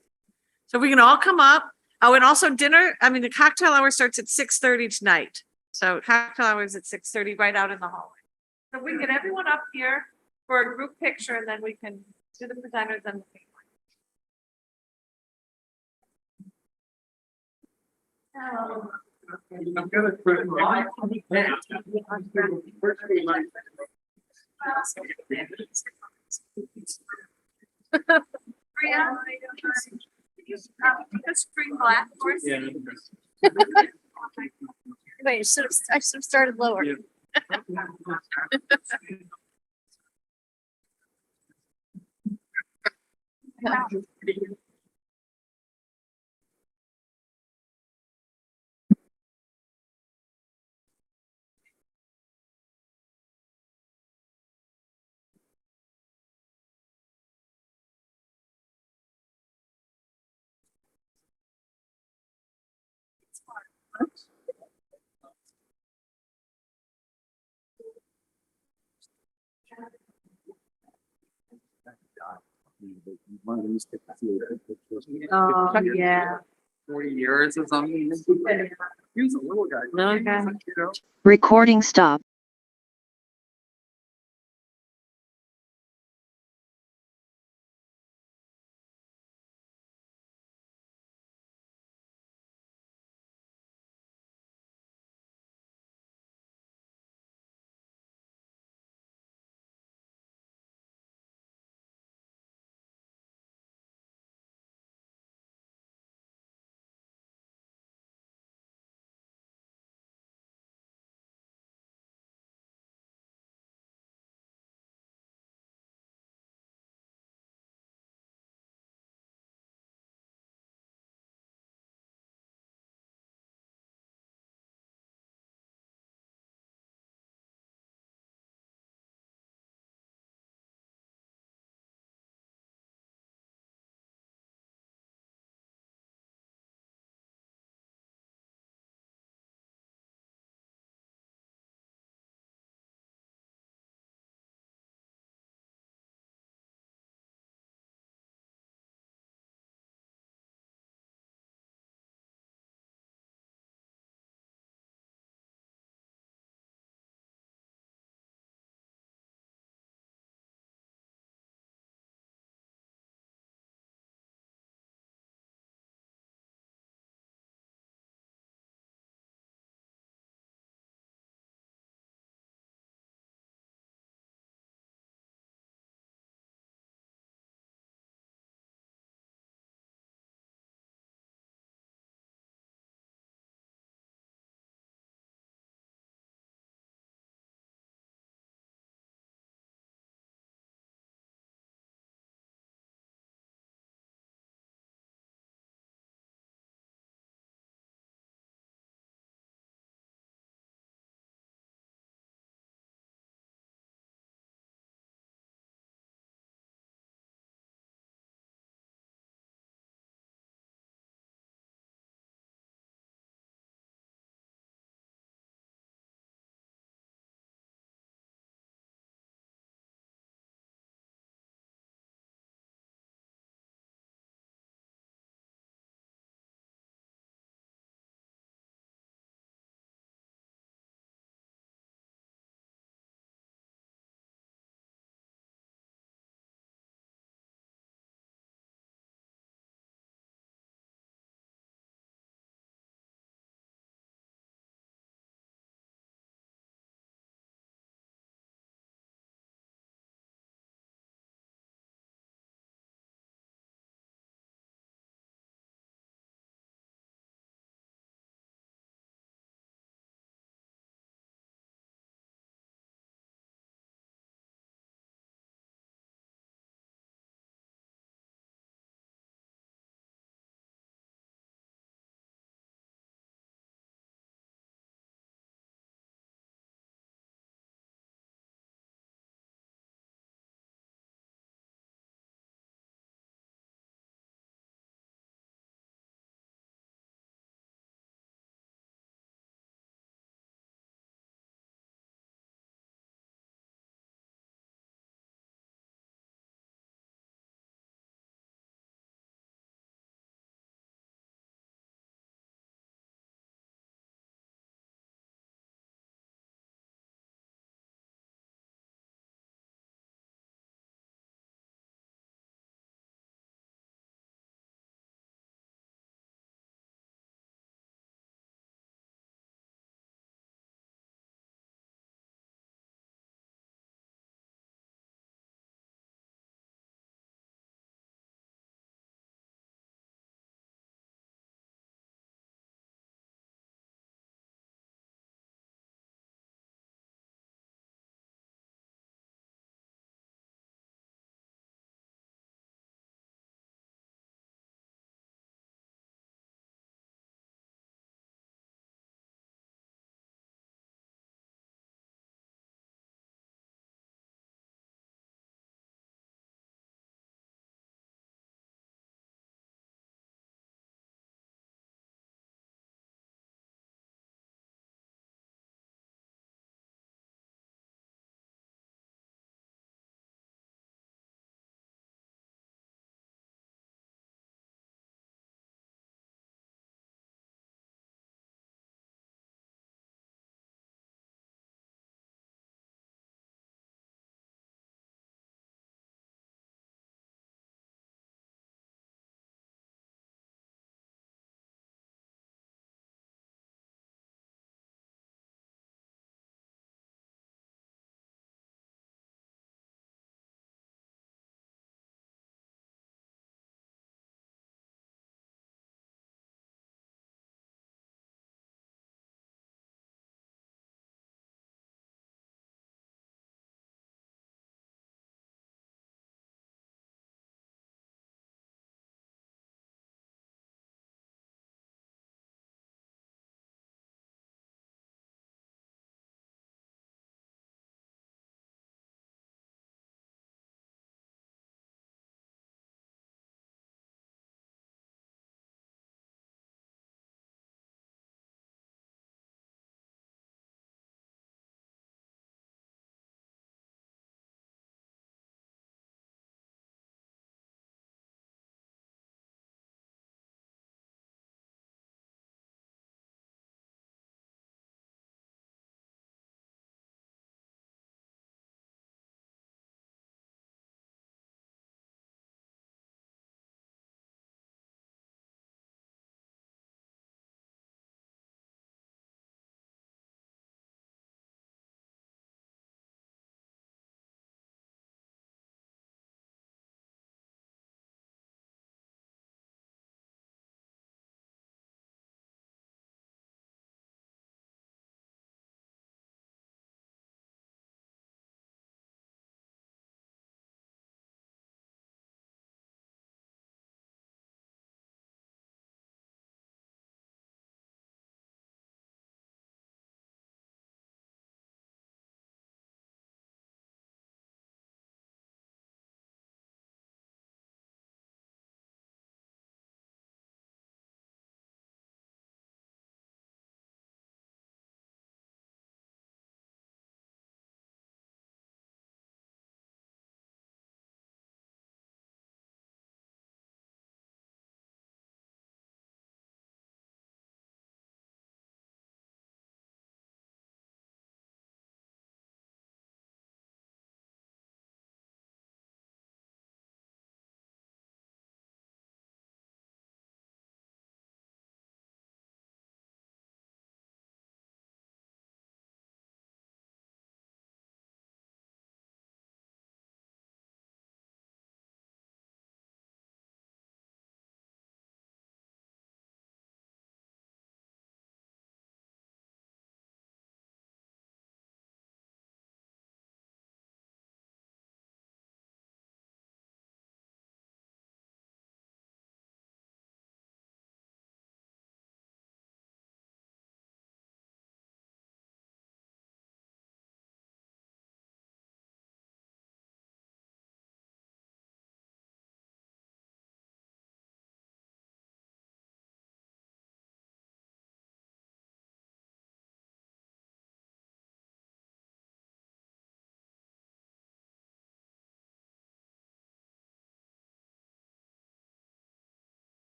So we can all come up. Oh, and also dinner. I mean, the cocktail hour starts at 6:30 tonight. So cocktail hour is at 6:30 right out in the hallway. So we can get everyone up here for a group picture, and then we can do the presenters and the family. I'm gonna put Screen black, of course. Yeah. Wait, I should have started lower. Yeah. Oh, yeah. 40 years or something. He was a little guy. Okay. Recording stop.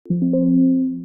you.